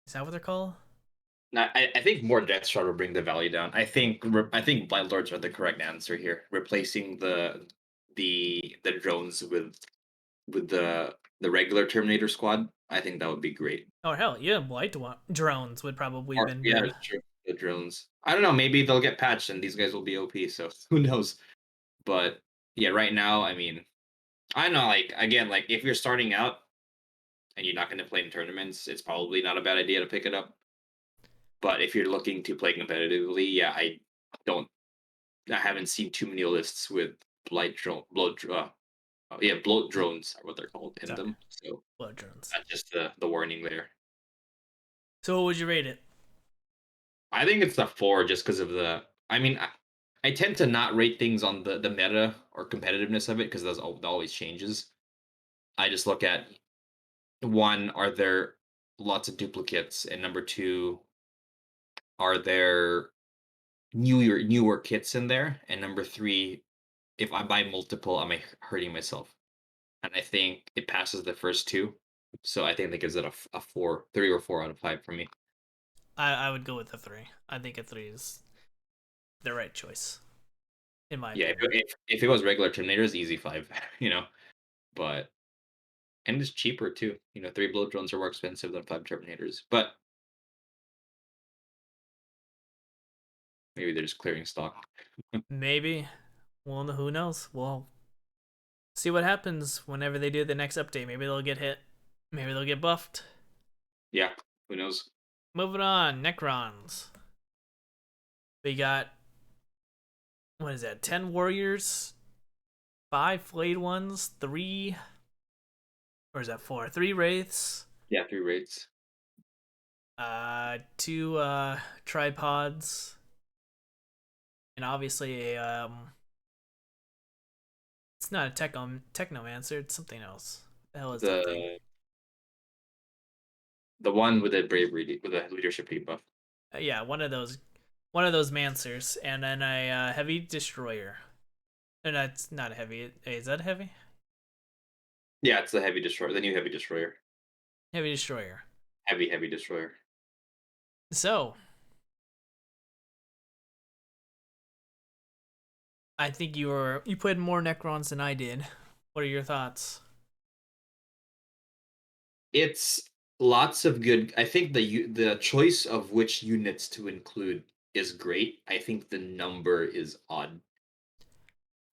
Is that what they're called? Now, I think more Death Star will bring the value down. I think Blind Lords are the correct answer here, replacing the drones with the regular Terminator squad. I think that would be great. Oh hell, yeah, drones would probably have Or been yeah, good. it's true. The drones. I don't know. Maybe they'll get patched and these guys will be OP. So who knows? But yeah, right now, I mean, I know. Like again, like if you're starting out and you're not going to play in tournaments, it's probably not a bad idea to pick it up. But if you're looking to play competitively, yeah, don't. I haven't seen too many lists with blight drone, yeah, bloat drones are what they're called in Sorry, them. So blood drones. that's just the warning there. So what would you rate it? I think it's a four just because of the. I mean, I tend to not rate things on the meta or competitiveness of it because that always changes. I just look at one, are there lots of duplicates, and number two, are there newer kits in there, and number three, if I buy multiple, am I hurting myself? And I think it passes the first two, so I think that gives it a four, 3 or 4 out of 5 for me. I would go with a three. I think a three is the right choice, in my Yeah, opinion. if it was regular Terminators, easy 5, you know. But and it's cheaper too. You know, 3 blow drones are more expensive than 5 Terminators, but maybe they're just clearing stock. Maybe. Well, who knows? We'll see what happens whenever they do the next update. Maybe they'll get hit. Maybe they'll get buffed. Yeah, who knows? Moving on, Necrons. We got, what is that? 10 warriors, 5 flayed ones, 3, or is that 4? 3 wraiths, Yeah, 3 rates. 2 tripods, and obviously a it's not a technomancer, it's something else. What the hell is that thing? The the one with the bravery with the leadership debuff. Yeah, one of those mancers, and then a heavy destroyer. And that's not a heavy. Is that a heavy? Yeah, it's the heavy destroyer, the new heavy destroyer. Heavy destroyer. Heavy destroyer. So I think you played more Necrons than I did. What are your thoughts? It's lots of good. I think the choice of which units to include is great. I think the number is odd.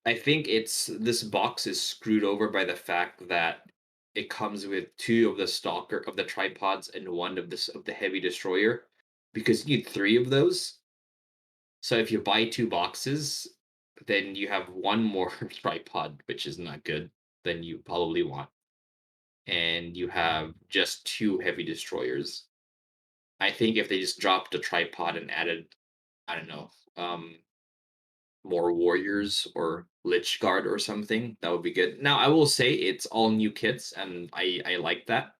I think it's this box is screwed over by the fact that it comes with two of the stalker of the tripods and one of the heavy destroyer because you need three of those. So if you buy two boxes, then you have one more tripod, which is not good than you probably want, and you have just two heavy destroyers. I think if they just dropped a tripod and added, I don't know, more warriors or lich guard or something, that would be good. Now I will say it's all new kits, and I like that.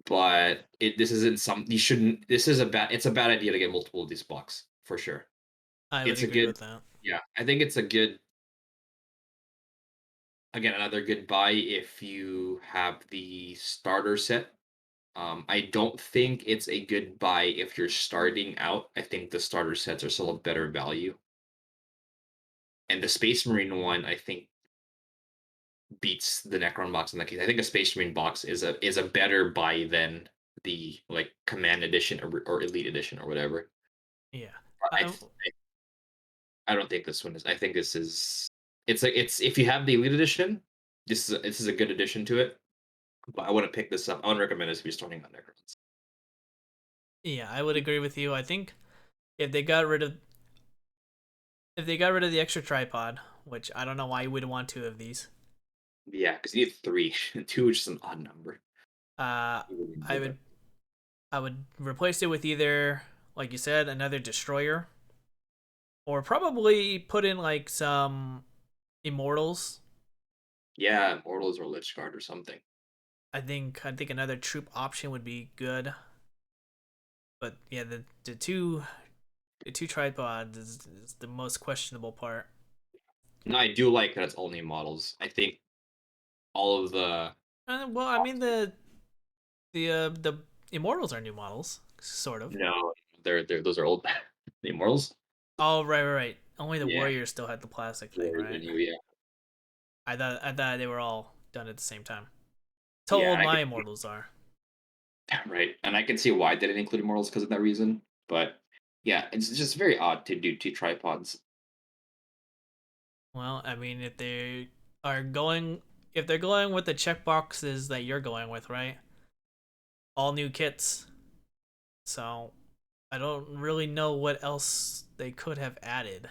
But this isn't some you shouldn't. This is a bad. It's a bad idea to get multiple of these blocks for sure. I would It's a agree good. with that. Yeah, I think it's a good. Again, another good buy if you have the starter set. I don't think it's a good buy if you're starting out. I think the starter sets are still a better value. And the Space Marine one, I think, beats the Necron box in that case. I think a Space Marine box is a better buy than the like Command Edition or Elite Edition or whatever. Yeah. I I, th- I don't think this one is. I think this is. It's like it's if you have the Elite Edition, this is a good addition to it. But I want to pick this up. I want to recommend this if you're starting on Necrons. yeah, I would agree with you. I think if they got rid of if they got rid of the extra tripod, which I don't know why you would want 2 of these. Yeah, because you need three. Two is just an odd number. Uh You wouldn't I do that. would I would replace it with either, like you said, another destroyer, or probably put in like some immortals. Yeah, Immortals or Lich Guard or something. I think another troop option would be good. But yeah, the two tripods is the most questionable part. No, I do like that it's only models. I think all of the Well, I mean the immortals are new models, sort of. no, they're those are old. The Immortals. Oh, right. Only the Yeah, warriors still had the plastic thing, Warriors are right? new. Yeah, I thought they were all done at the same time. That's how yeah, old and I my can immortals are. right, and I can see why they didn't include Immortals because of that reason. But yeah, it's just very odd to do two tripods. Well, I mean, are going if they're going with the checkboxes that you're going with, right? All new kits. So I don't really know what else they could have added.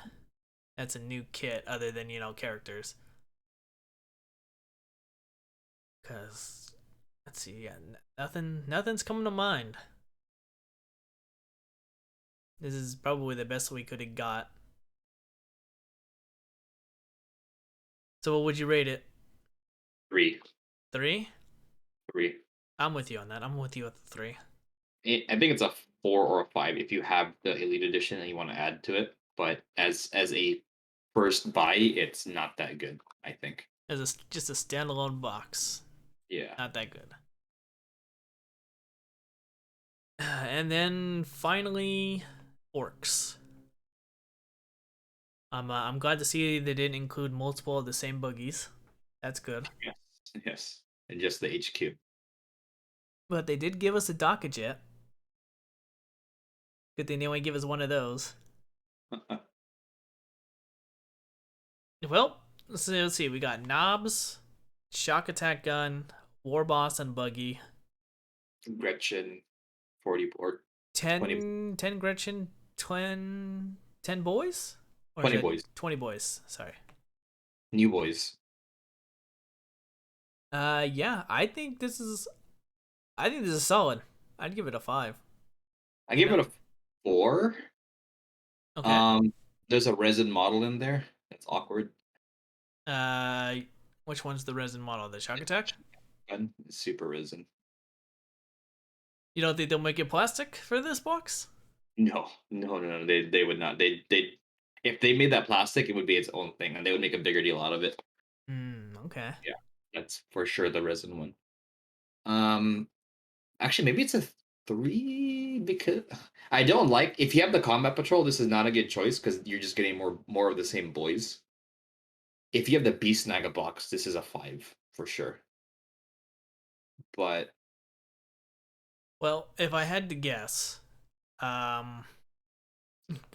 That's a new kit other than characters. Cause let's see, yeah, nothing's coming to mind. This is probably the best we could have got. So what would you rate it? Three, 3? three. I'm with you on that. I'm with you at the 3. I think it's a 4 or a 5 if you have the Elite Edition and you want to add to it. But as a first buy, it's not that good. I think. As just a standalone box, Yeah. not that good. And then finally, orcs. I'm glad to see they didn't include multiple of the same buggies. That's good. Yes. Yes. And just the HQ. But they did give us a Docker jet. Good thing they only give us one of those. Well, let's see. We got knobs, shock attack gun, war boss, and buggy. Gretchen, 40 or 20, 10 Gretchen, 10 boys? Or is 20 it boys. 20 boys? Sorry. New boys. Yeah, I think this is solid. I'd give it a 5. I You gave know? it a 4. Okay. Um, there's a resin model in there. That's awkward. Uh, which one's the resin model? The shock attack? And it's super resin. You don't think they'll make it plastic for this box? No, no. They would not. They if they made that plastic, it would be its own thing, and they would make a bigger deal out of it. Okay. Yeah, that's for sure the resin one. Um, actually, maybe it's a 3 because I don't like if you have the combat patrol. This is not a good choice because you're just getting more of the same boys. If you have the beast naga box, this is a 5 for sure. But Well, if I had to guess, um,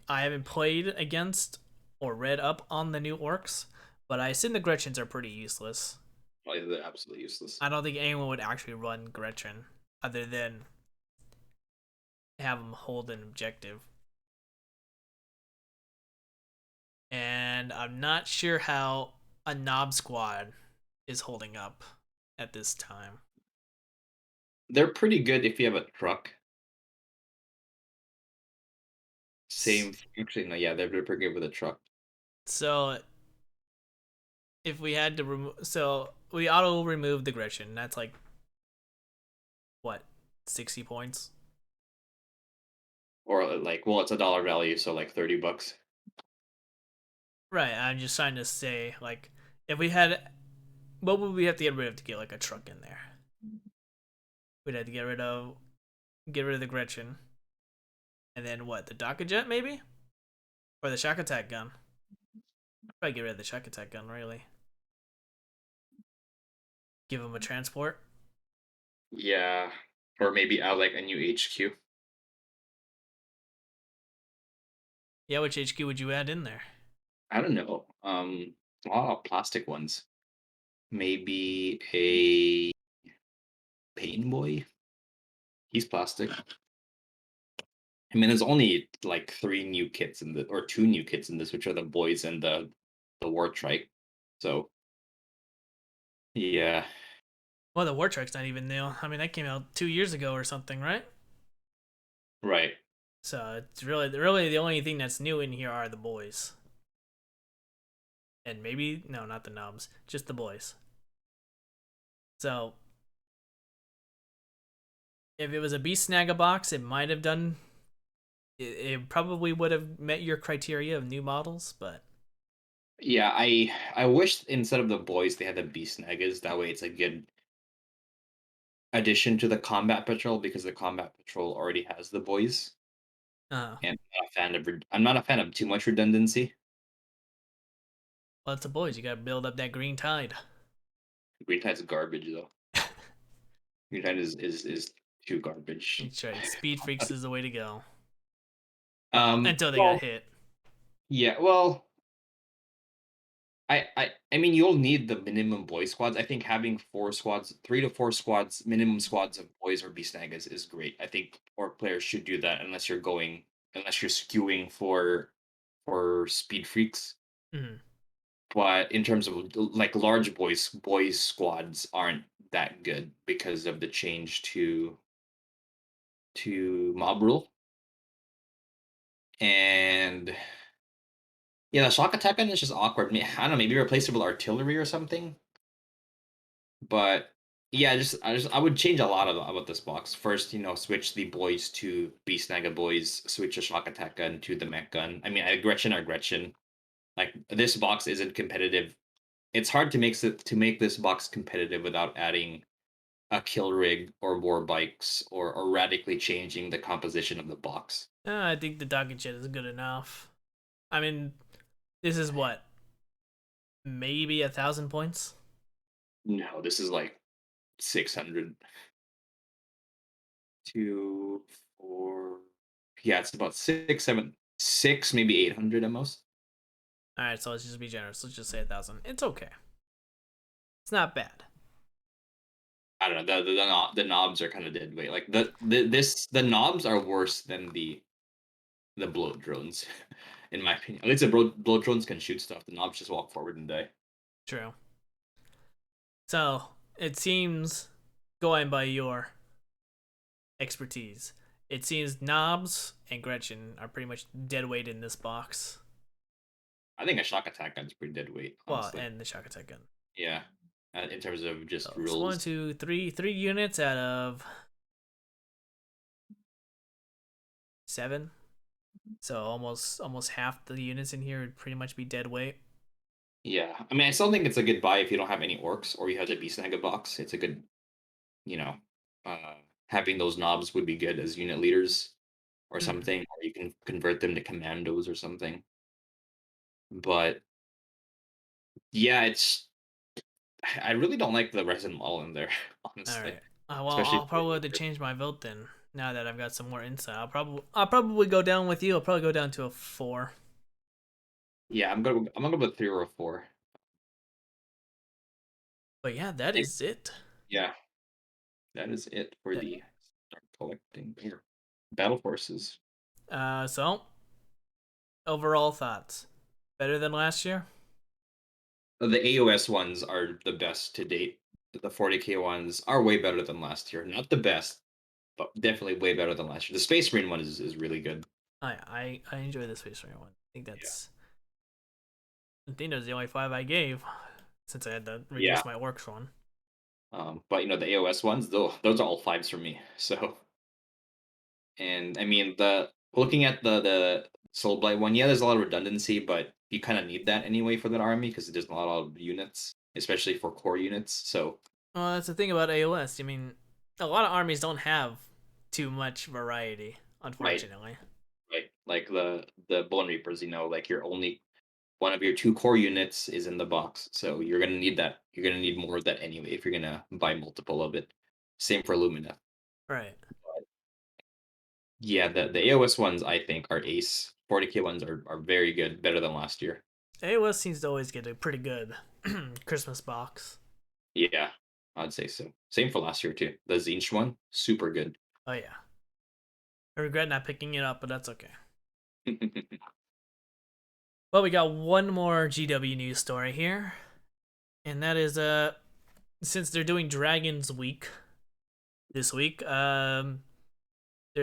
I haven't played against or read up on the new orcs, but I assume the Gretchens are pretty useless. well, they're absolutely useless. I don't think anyone would actually run Gretchen other than have them hold an objective. And I'm not sure how a Knob Squad is holding up at this time. They're pretty good if you have a truck. Same. Actually, no. Yeah, they're pretty good with a truck. So if we had to remove, so we auto remove the Gretchen. That's like what, 60 points? Or like, well, it's a dollar value, so like $30. Right. I'm just trying to say, like, if we had, what would we have to get rid of to get like a truck in there? We'd have to get rid of the Gretchen, and then what? The Daka Jet maybe, or the shock attack gun. Probably get rid of the shock attack gun. Really, give him a transport. Yeah, or maybe add like a new HQ. Yeah, which HQ would you add in there? I don't know. A lot of plastic ones. Maybe a Pain Boy. He's plastic. I mean, there's only like 3 new kits in the or 2 new kits in this, which are the boys and the war trike. So yeah, Well, the War Trike's not even new. I mean, that came out 2 years ago or something, right? right. So it's really the only thing that's new in here are the boys, and maybe no, not the nubs, just the boys. So If it was a Beast Snagga box, it might have done. It probably would have met your criteria of new models, but Yeah, I wish instead of the boys they had the beast nagas. That way, it's a good addition to the combat patrol because the combat patrol already has the boys, uh, and I'm not a fan of too much redundancy. lots of boys. You gotta build up that green tide. Green Tide's garbage though. Green Tide is too garbage. That's right. Speed Freaks is the way to go. Well, Um, until they got well, hit. yeah, well, I mean, you'll need the minimum boy squads. I think having 4 squads, 3 to 4 squads, minimum squads of boys or beast nagas is great. I think more players should do that unless you're skewing for speed freaks. Mhm. But in terms of like large boys squads aren't that good because of the change to mob rule. And yeah, the shock attack gun is just awkward. I don't know, maybe replaceable artillery or something. But yeah, I would change a lot about this box. First, switch the boys to Beast Naga boys, switch a shock attack gun to the mech gun. I mean, Gretchen or Gretchen. Like this box isn't competitive. It's hard to make this box competitive without adding a kill rig or war bikes or radically changing the composition of the box. I think the docket jet is good enough. I mean, this is what, maybe 1,000 points. No, this is like 600 to 4. Yeah, it's about 6, 7, 6, maybe 800 at most. All right, so let's just be generous. Let's just say 1,000. It's okay. It's not bad. I don't know. The knobs are kind of dead weight. Like the knobs are worse than the bloat drones, in my opinion. At least the bloat drones can shoot stuff. The knobs just walk forward and die. True. So it seems, going by your expertise, it seems Knobs and Gretchen are pretty much dead weight in this box. I think a shock attack gun's pretty dead weight, Well, honestly. and the shock attack gun. Yeah, in terms of just So one, rules. two, three units out of 7. So almost half the units in here would pretty much be dead weight. Yeah, I mean, I still think it's a good buy if you don't have any orcs or you have the beast naga box. It's a good, you know, uh, having those knobs would be good as unit leaders or Mm. something, or you can convert them to commandos or something. But yeah, I really don't like the resin model in there, All honestly. right. Well, Especially I'll probably have to change my vote then. Now that I've got some more insight, I'll probably go down with you. I'll probably go down to a 4. yeah, I'm gonna go with 3 or a 4. But yeah, that And is it. yeah, that is it for That, the start collecting here. Battle forces. so overall thoughts. Better than last year? The AoS ones are the best to date. The 40K ones are way better than last year. Not the best, but definitely way better than last year. The Space Marine one is really good. I enjoy the Space Marine one. Yeah. I think that's the only 5 I gave since I had to Yeah. reduce my works one. But the AoS ones, those are all fives for me. So, and I mean the looking at the Soul Blight one, yeah, there's a lot of redundancy, but you kind of need that anyway for that army because there's not a lot of units, especially for core units. So, Well, that's the thing about AOS. I mean, a lot of armies don't have too much variety, right, unfortunately. right, like the Bone Reapers, like your only one of your 2 core units is in the box, so you're gonna need that. You're gonna need more of that anyway if you're gonna buy multiple of it. Same for Lumina. Right. Yeah, the AOS ones I think are ace. 40K ones are very good, better than last year. AOS seems to always get a pretty good Christmas box. Yeah, I'd say so. Same for last year too. The Zinch one, super good. Oh yeah. I regret not picking it up, but that's okay. Well, we got one more GW news story here, and that is since they're doing Dragons Week this week, they're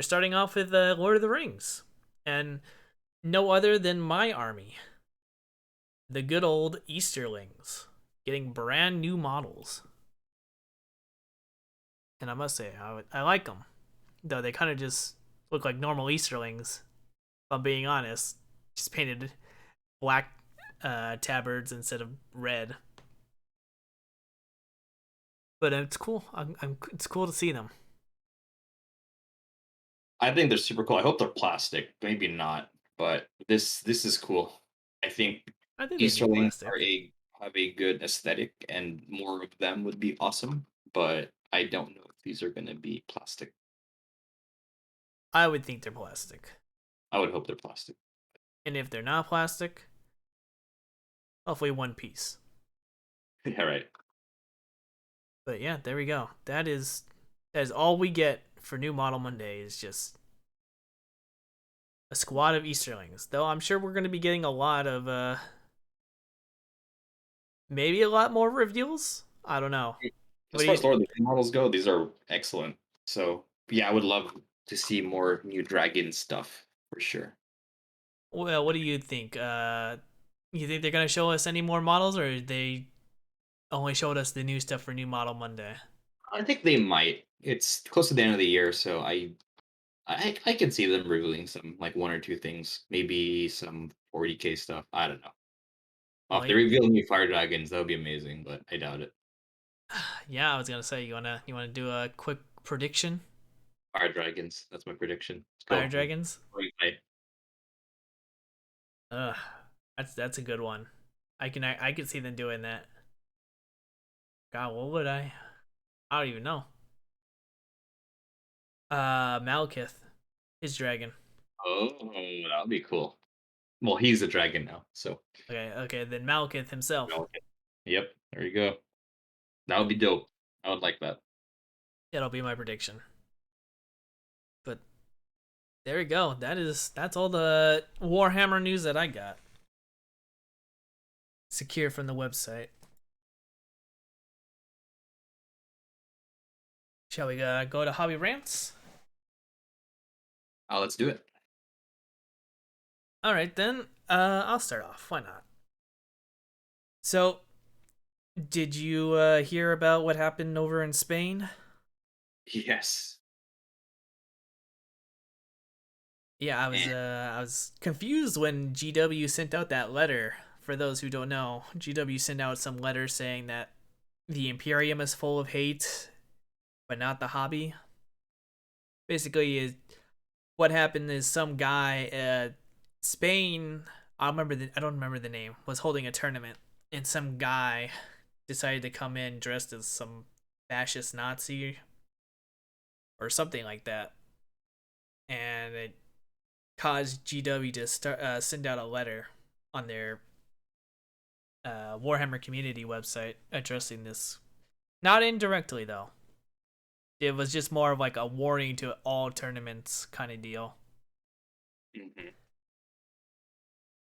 starting off with Lord of the Rings, and no other than my army, the good old Easterlings, getting brand new models. And I must say, I like them. though they kind of just look like normal Easterlings. If I'm being honest, just painted black tabards instead of red. But it's cool. It's cool to see them. I think they're super cool. I hope they're plastic. Maybe not, but this is cool. I think I think they'd be Easterlings are plastic. a have a good aesthetic, and more of them would be awesome. But I don't know if these are going to be plastic. I would think they're plastic. I would hope they're plastic. And if they're not plastic, hopefully one piece. Yeah, right. But yeah, there we go. That is all we get for New Model Monday is just a squad of Easterlings. Though I'm sure we're going to be getting a lot of maybe a lot more reveals. I don't know. What As do far you? as Lord of the Rings models go, these are excellent. So yeah, I would love to see more new dragon stuff for sure. Well, what do you think? You think they're gonna show us any more models, or they only showed us the new stuff for New Model Monday? I think they might. It's close to the end of the year, so I can see them revealing some like one or two things, maybe some 40K stuff. I don't know. Oh, Well, if they reveal new fire dragons, that would be amazing, but I doubt it. yeah, I was gonna say you wanna do a quick prediction? Fire dragons, that's my prediction. Let's Fire go. dragons. Going high. Ugh, that's a good one. I could see them doing that. God, what would I? I don't even know. Malekith, his dragon. Oh, that would be cool. Well, he's a dragon now, so Okay, then Malekith himself. okay. Yep, there you go. That would be dope. I would like that. It'll be my prediction. But there we go. That's all the Warhammer news that I got. Secure from the website. Shall we go to hobby rants? Let's do it. All right then. I'll start off. Why not? So, did you hear about what happened over in Spain? Yes. Yeah, And I was confused when GW sent out that letter. For those who don't know, GW sent out some letter saying that the Imperium is full of hate, but not the hobby. Basically, what happened is some guy, Spain. I don't remember the name. Was holding a tournament, and some guy decided to come in dressed as some fascist Nazi or something like that, and it caused GW to send out a letter on their Warhammer community website addressing this. Not indirectly though. It was just more of like a warning to all tournaments kind of deal. mhm.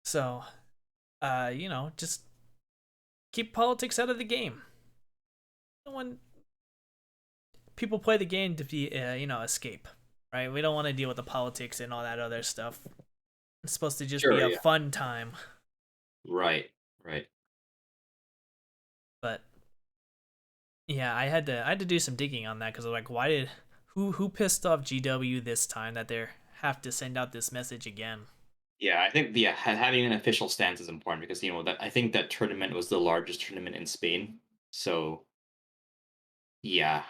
So, just keep politics out of the game. When people play the game to be, escape, right? We don't want to deal with the politics and all that other stuff. It's supposed to just be Sure, a yeah. fun time, Right, right. but yeah, I had to do some digging on that because I'm like, why did who pissed off GW this time that they have to send out this message again? Yeah, I think yeah, having an official stance is important because that I think that tournament was the largest tournament in Spain. So yeah,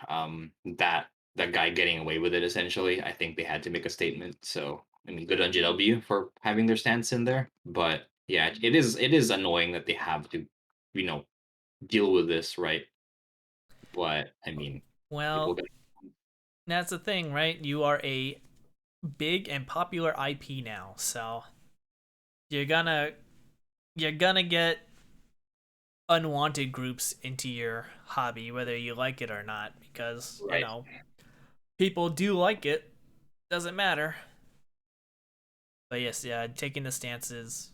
that guy getting away with it essentially, I think they had to make a statement. So I mean, good on JW for having their stance in there. But yeah, it is annoying that they have to, you know, deal with this, right? But I mean, people Well, get that's the thing, right? You are a big and popular IP now, so you're gonna you're gonna get unwanted groups into your hobby, whether you like it or not, because right, people do like it. Doesn't matter. But yes, yeah, taking the stances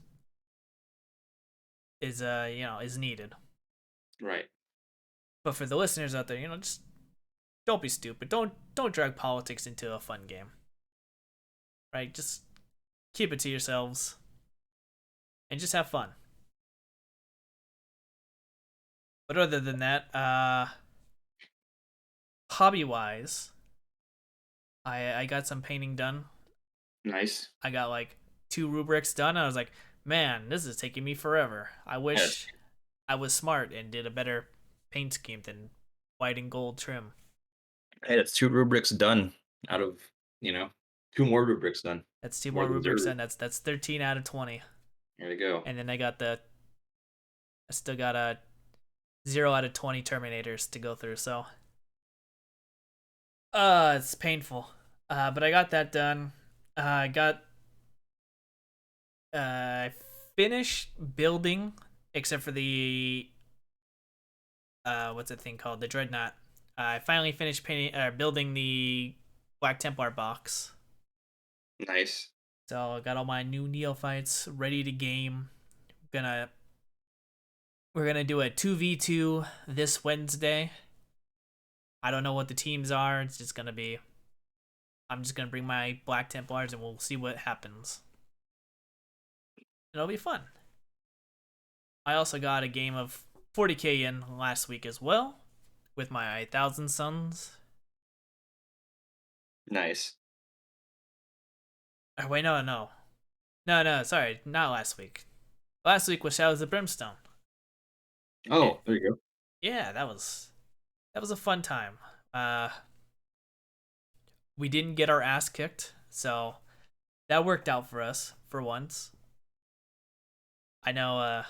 is needed. right. But for the listeners out there, just don't be stupid. Don't drag politics into a fun game. Right? Just keep it to yourselves and just have fun. But other than that, hobby wise, I got some painting done. Nice. I got like 2 rubrics done. I was like, man, this is taking me forever. I Yes. wish I was smart and did a better paint scheme than white and gold trim. Hey, that's 2 rubrics done out of, you know, 2 more rubrics done. That's two More more than rubrics 0. done. That's 13 out of 20. There you go. And then I still got a 0 out of 20 Terminators to go through. So, it's painful. But I got that done. I got I finished building, except for the what's that thing called? The Dreadnought. I finally finished building the Black Templar box. Nice. So I got all my new neophytes ready to game. Gonna We're gonna do a 2v2 this Wednesday. I don't know what the teams are. It's just gonna be. I'm just gonna bring my Black Templars and we'll see what happens. It'll be fun. I also got a game of 40k in last week as well with my Thousand Suns. Nice. Wait, no. Sorry, not last week. Last week was Shadows of Brimstone. Oh, It, there you go. yeah, that was a fun time. Uh, we didn't get our ass kicked, so that worked out for us for once. I know.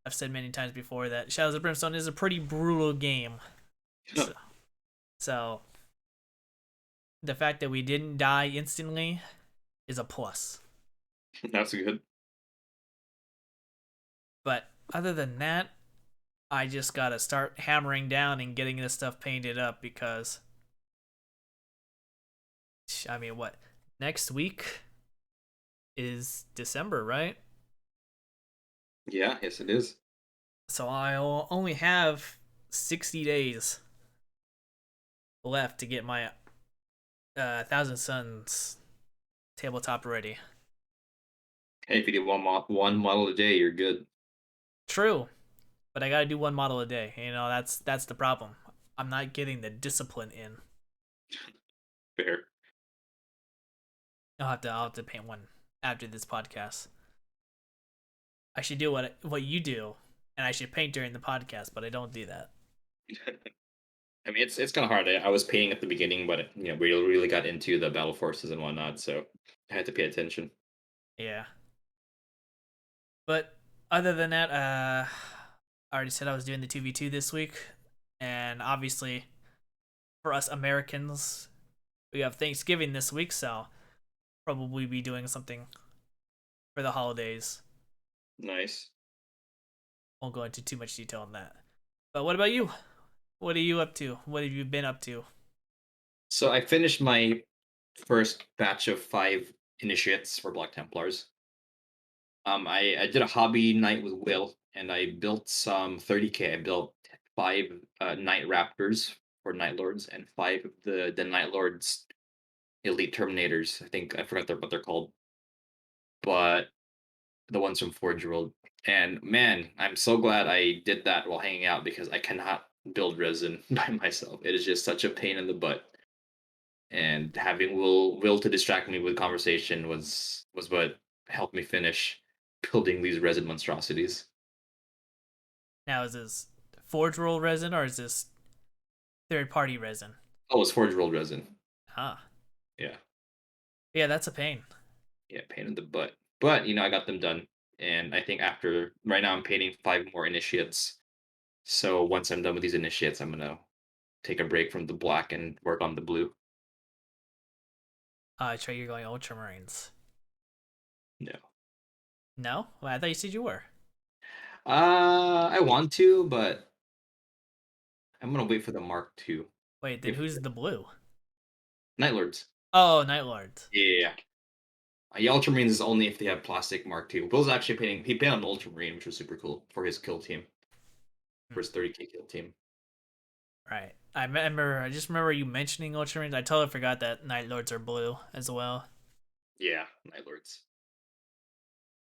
I've said many times before that Shadows of Brimstone is a pretty brutal game. So, so the fact that we didn't die instantly is a plus. That's good. But other than that, I just gotta start hammering down and getting this stuff painted up because, I mean, what? Next week is December, right? Yeah, yes it is. So I'll only have 60 days left to get my Thousand Suns tabletop ready. Hey, if you do one model a day, you're good. True, but I gotta do one model a day. You know, that's the problem. I'm not getting the discipline in. Fair. I'll have to paint one after this podcast. I should do what you do, and I should paint during the podcast, but I don't do that. I mean, it's kind of hard. I was painting at the beginning, but we really got into the battle forces and whatnot, so I had to pay attention. Yeah, but other than that, I already said I was doing the 2v2 this week, and obviously for us Americans, we have Thanksgiving this week, so probably be doing something for the holidays. Nice. Won't go into too much detail on that. But what about you? What are you up to? What have you been up to? So I finished my first batch of 5 initiates for Black Templars. I did a hobby night with Will, and I built some 30k. I built 5 Night Raptors for Night Lords and 5 of the Night Lords Elite Terminators. I think I forgot what they're called, but the ones from Forge World. And man, I'm so glad I did that while hanging out because I cannot build resin by myself. It is just such a pain in the butt. And having Will to distract me with conversation was what helped me finish building these resin monstrosities. Now is this Forge Roll resin or is this third party resin? Oh, it's Forge World resin. Huh. Yeah, Yeah, that's a pain. yeah, pain in the butt. But I got them done, and I think after right now I'm painting 5 more initiates. So once I'm done with these initiates, I'm gonna take a break from the black and work on the blue. Trey, you're going Ultramarines. No. No? Well, I thought you said you were. I want to, but I'm gonna wait for the Mark II. Wait, then If who's the blue? Night Lords. Oh, Night Lords. Yeah. Yeah, Ultramarines is only if they have plastic Mark II. Will's actually painting. He painted an Ultramarine, which was super cool for his kill team, for Hmm. his 30k kill team. Right. I just remember you mentioning Ultramarines. I totally forgot that Night Lords are blue as well. Yeah, Night Lords.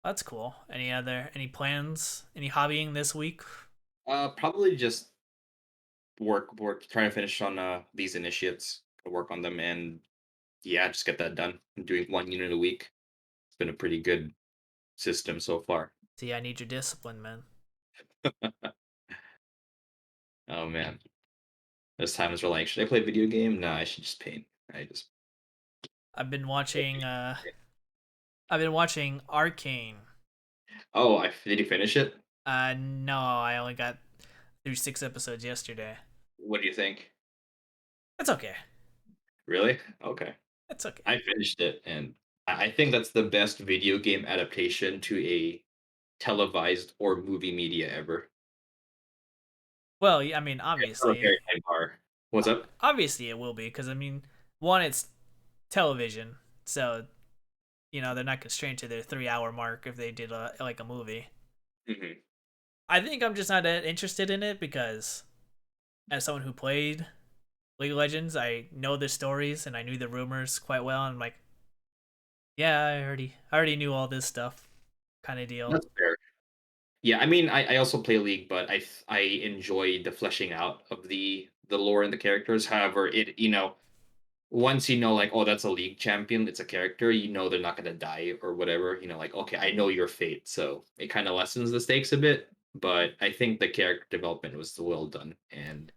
That's cool. Any plans? Any hobbying this week? Probably just work, trying to finish on these initiates, work on them, and Yeah, just get that done. I'm doing 1 unit a week. It's been a pretty good system so far. See, I need your discipline, man. Oh man, there's times where like, should I play video game? No, I should just paint. I just I've been watching. I've been watching Arcane. Oh, I did you finish it? No, I only got through 6 episodes yesterday. What do you think? That's okay. Really? Okay. That's okay. I finished it, and I think that's the best video game adaptation to a televised or movie media ever. Well, I mean, It's not a obviously, very high bar. What's up? obviously it will be because I mean, one, it's television, so they're not constrained to their 3 hour mark if they did like a movie. Hmm. I think I'm just not that interested in it because as someone who played League of Legends, I know the stories and I knew the rumors quite well. And I'm like, yeah, I already knew all this stuff, kind of deal. That's fair. Yeah, I mean, I also play League, but I enjoy the fleshing out of the lore and the characters. However, once you know, like, oh, that's a League champion, it's a character, you know they're not gonna die or whatever. Like, okay, I know your fate, so it kind of lessens the stakes a bit. But I think the character development was well done, and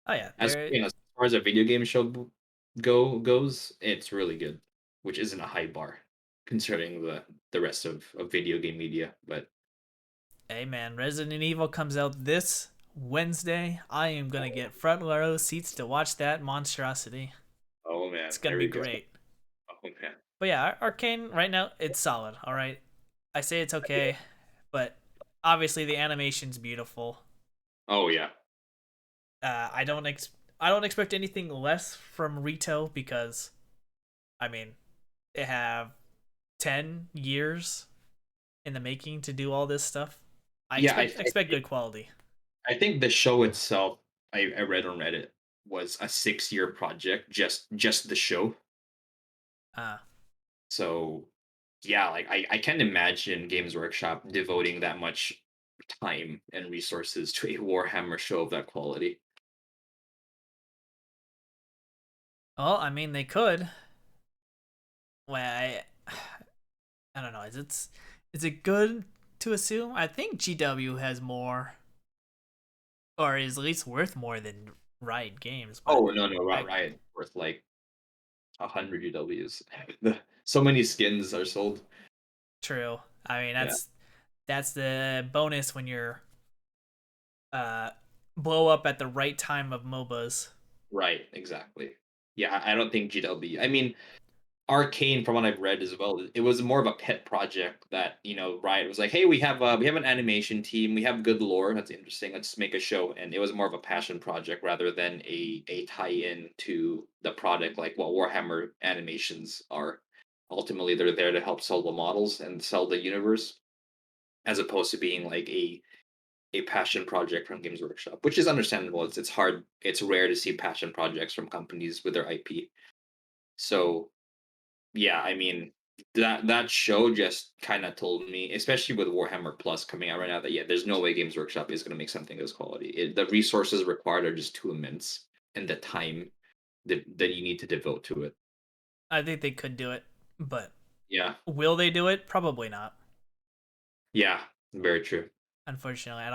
Oh yeah, as there. as far as a video game show goes, it's really good, which isn't a high bar considering the rest of video game media. But Hey man, Resident Evil comes out this Wednesday. I am gonna get front row seats to watch that monstrosity. oh man, It's gonna there be we go. great. Oh man, But yeah, Arcane right now it's solid. All right, I say it's okay, but obviously the animation's beautiful. oh yeah, I don't expect anything less from Rito because I mean they have 10 years in the making to do all this stuff. I yeah. expect good quality. I think the show itself, I read on Reddit, was a 6 year project, just the show. Uh, So yeah, like I can't imagine Games Workshop devoting that much time and resources to a Warhammer show of that quality. well, I mean they could. Well, I don't know. Is it good to assume? I think GW has more, or is at least worth more than Riot Games. But Oh no, I Riot worth like 100 UWs. So many skins are sold. true. I mean Yeah, that's the bonus when you're uh blow up at the right time of MOBAs. right, exactly. Yeah, I don't think GW. I mean, Arcane, from what I've read as well, it was more of a pet project that Riot was like, "Hey, we have an animation team, we have good lore. That's interesting. Let's make a show." And it was more of a passion project rather than a tie-in to the product, like what Warhammer animations are. Ultimately, they're there to help sell the models and sell the universe, as opposed to being like a passion project from Games Workshop, which is understandable. It's hard. It's rare to see passion projects from companies with their IP. So yeah, I mean that show just kind of told me, especially with Warhammer Plus coming out right now, that yeah, there's no way Games Workshop is going to make something this quality. The resources required are just too immense, and the time that you need to devote to it. I think they could do it, but Yeah, will they do it? Probably not. yeah, very true. Unfortunately, I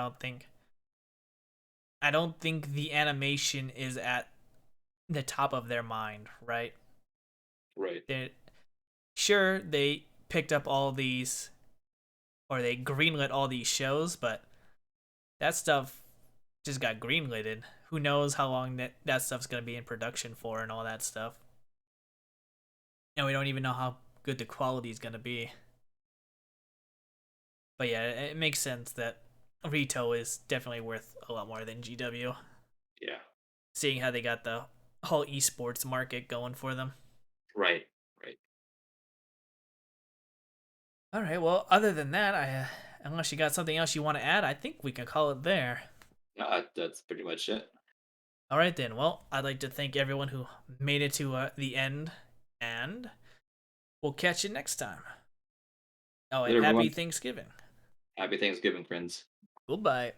don't think the animation is at the top of their mind, right? Right. They sure they picked up all these or they greenlit all these shows, but that stuff just got greenlit. Who knows how long that stuff's gonna be in production for and all that stuff. And we don't even know how good the quality is gonna be. But yeah, it makes sense that Rito is definitely worth a lot more than GW, Yeah. seeing how they got the whole esports market going for them. Right. Right. All right. Well, other than that, unless you got something else you want to add, I think we can call it there. That's pretty much it. All right then. Well, I'd like to thank everyone who made it to the end, and we'll catch you next time. Oh, and Later, happy everyone. Thanksgiving. Happy Thanksgiving, friends. Goodbye.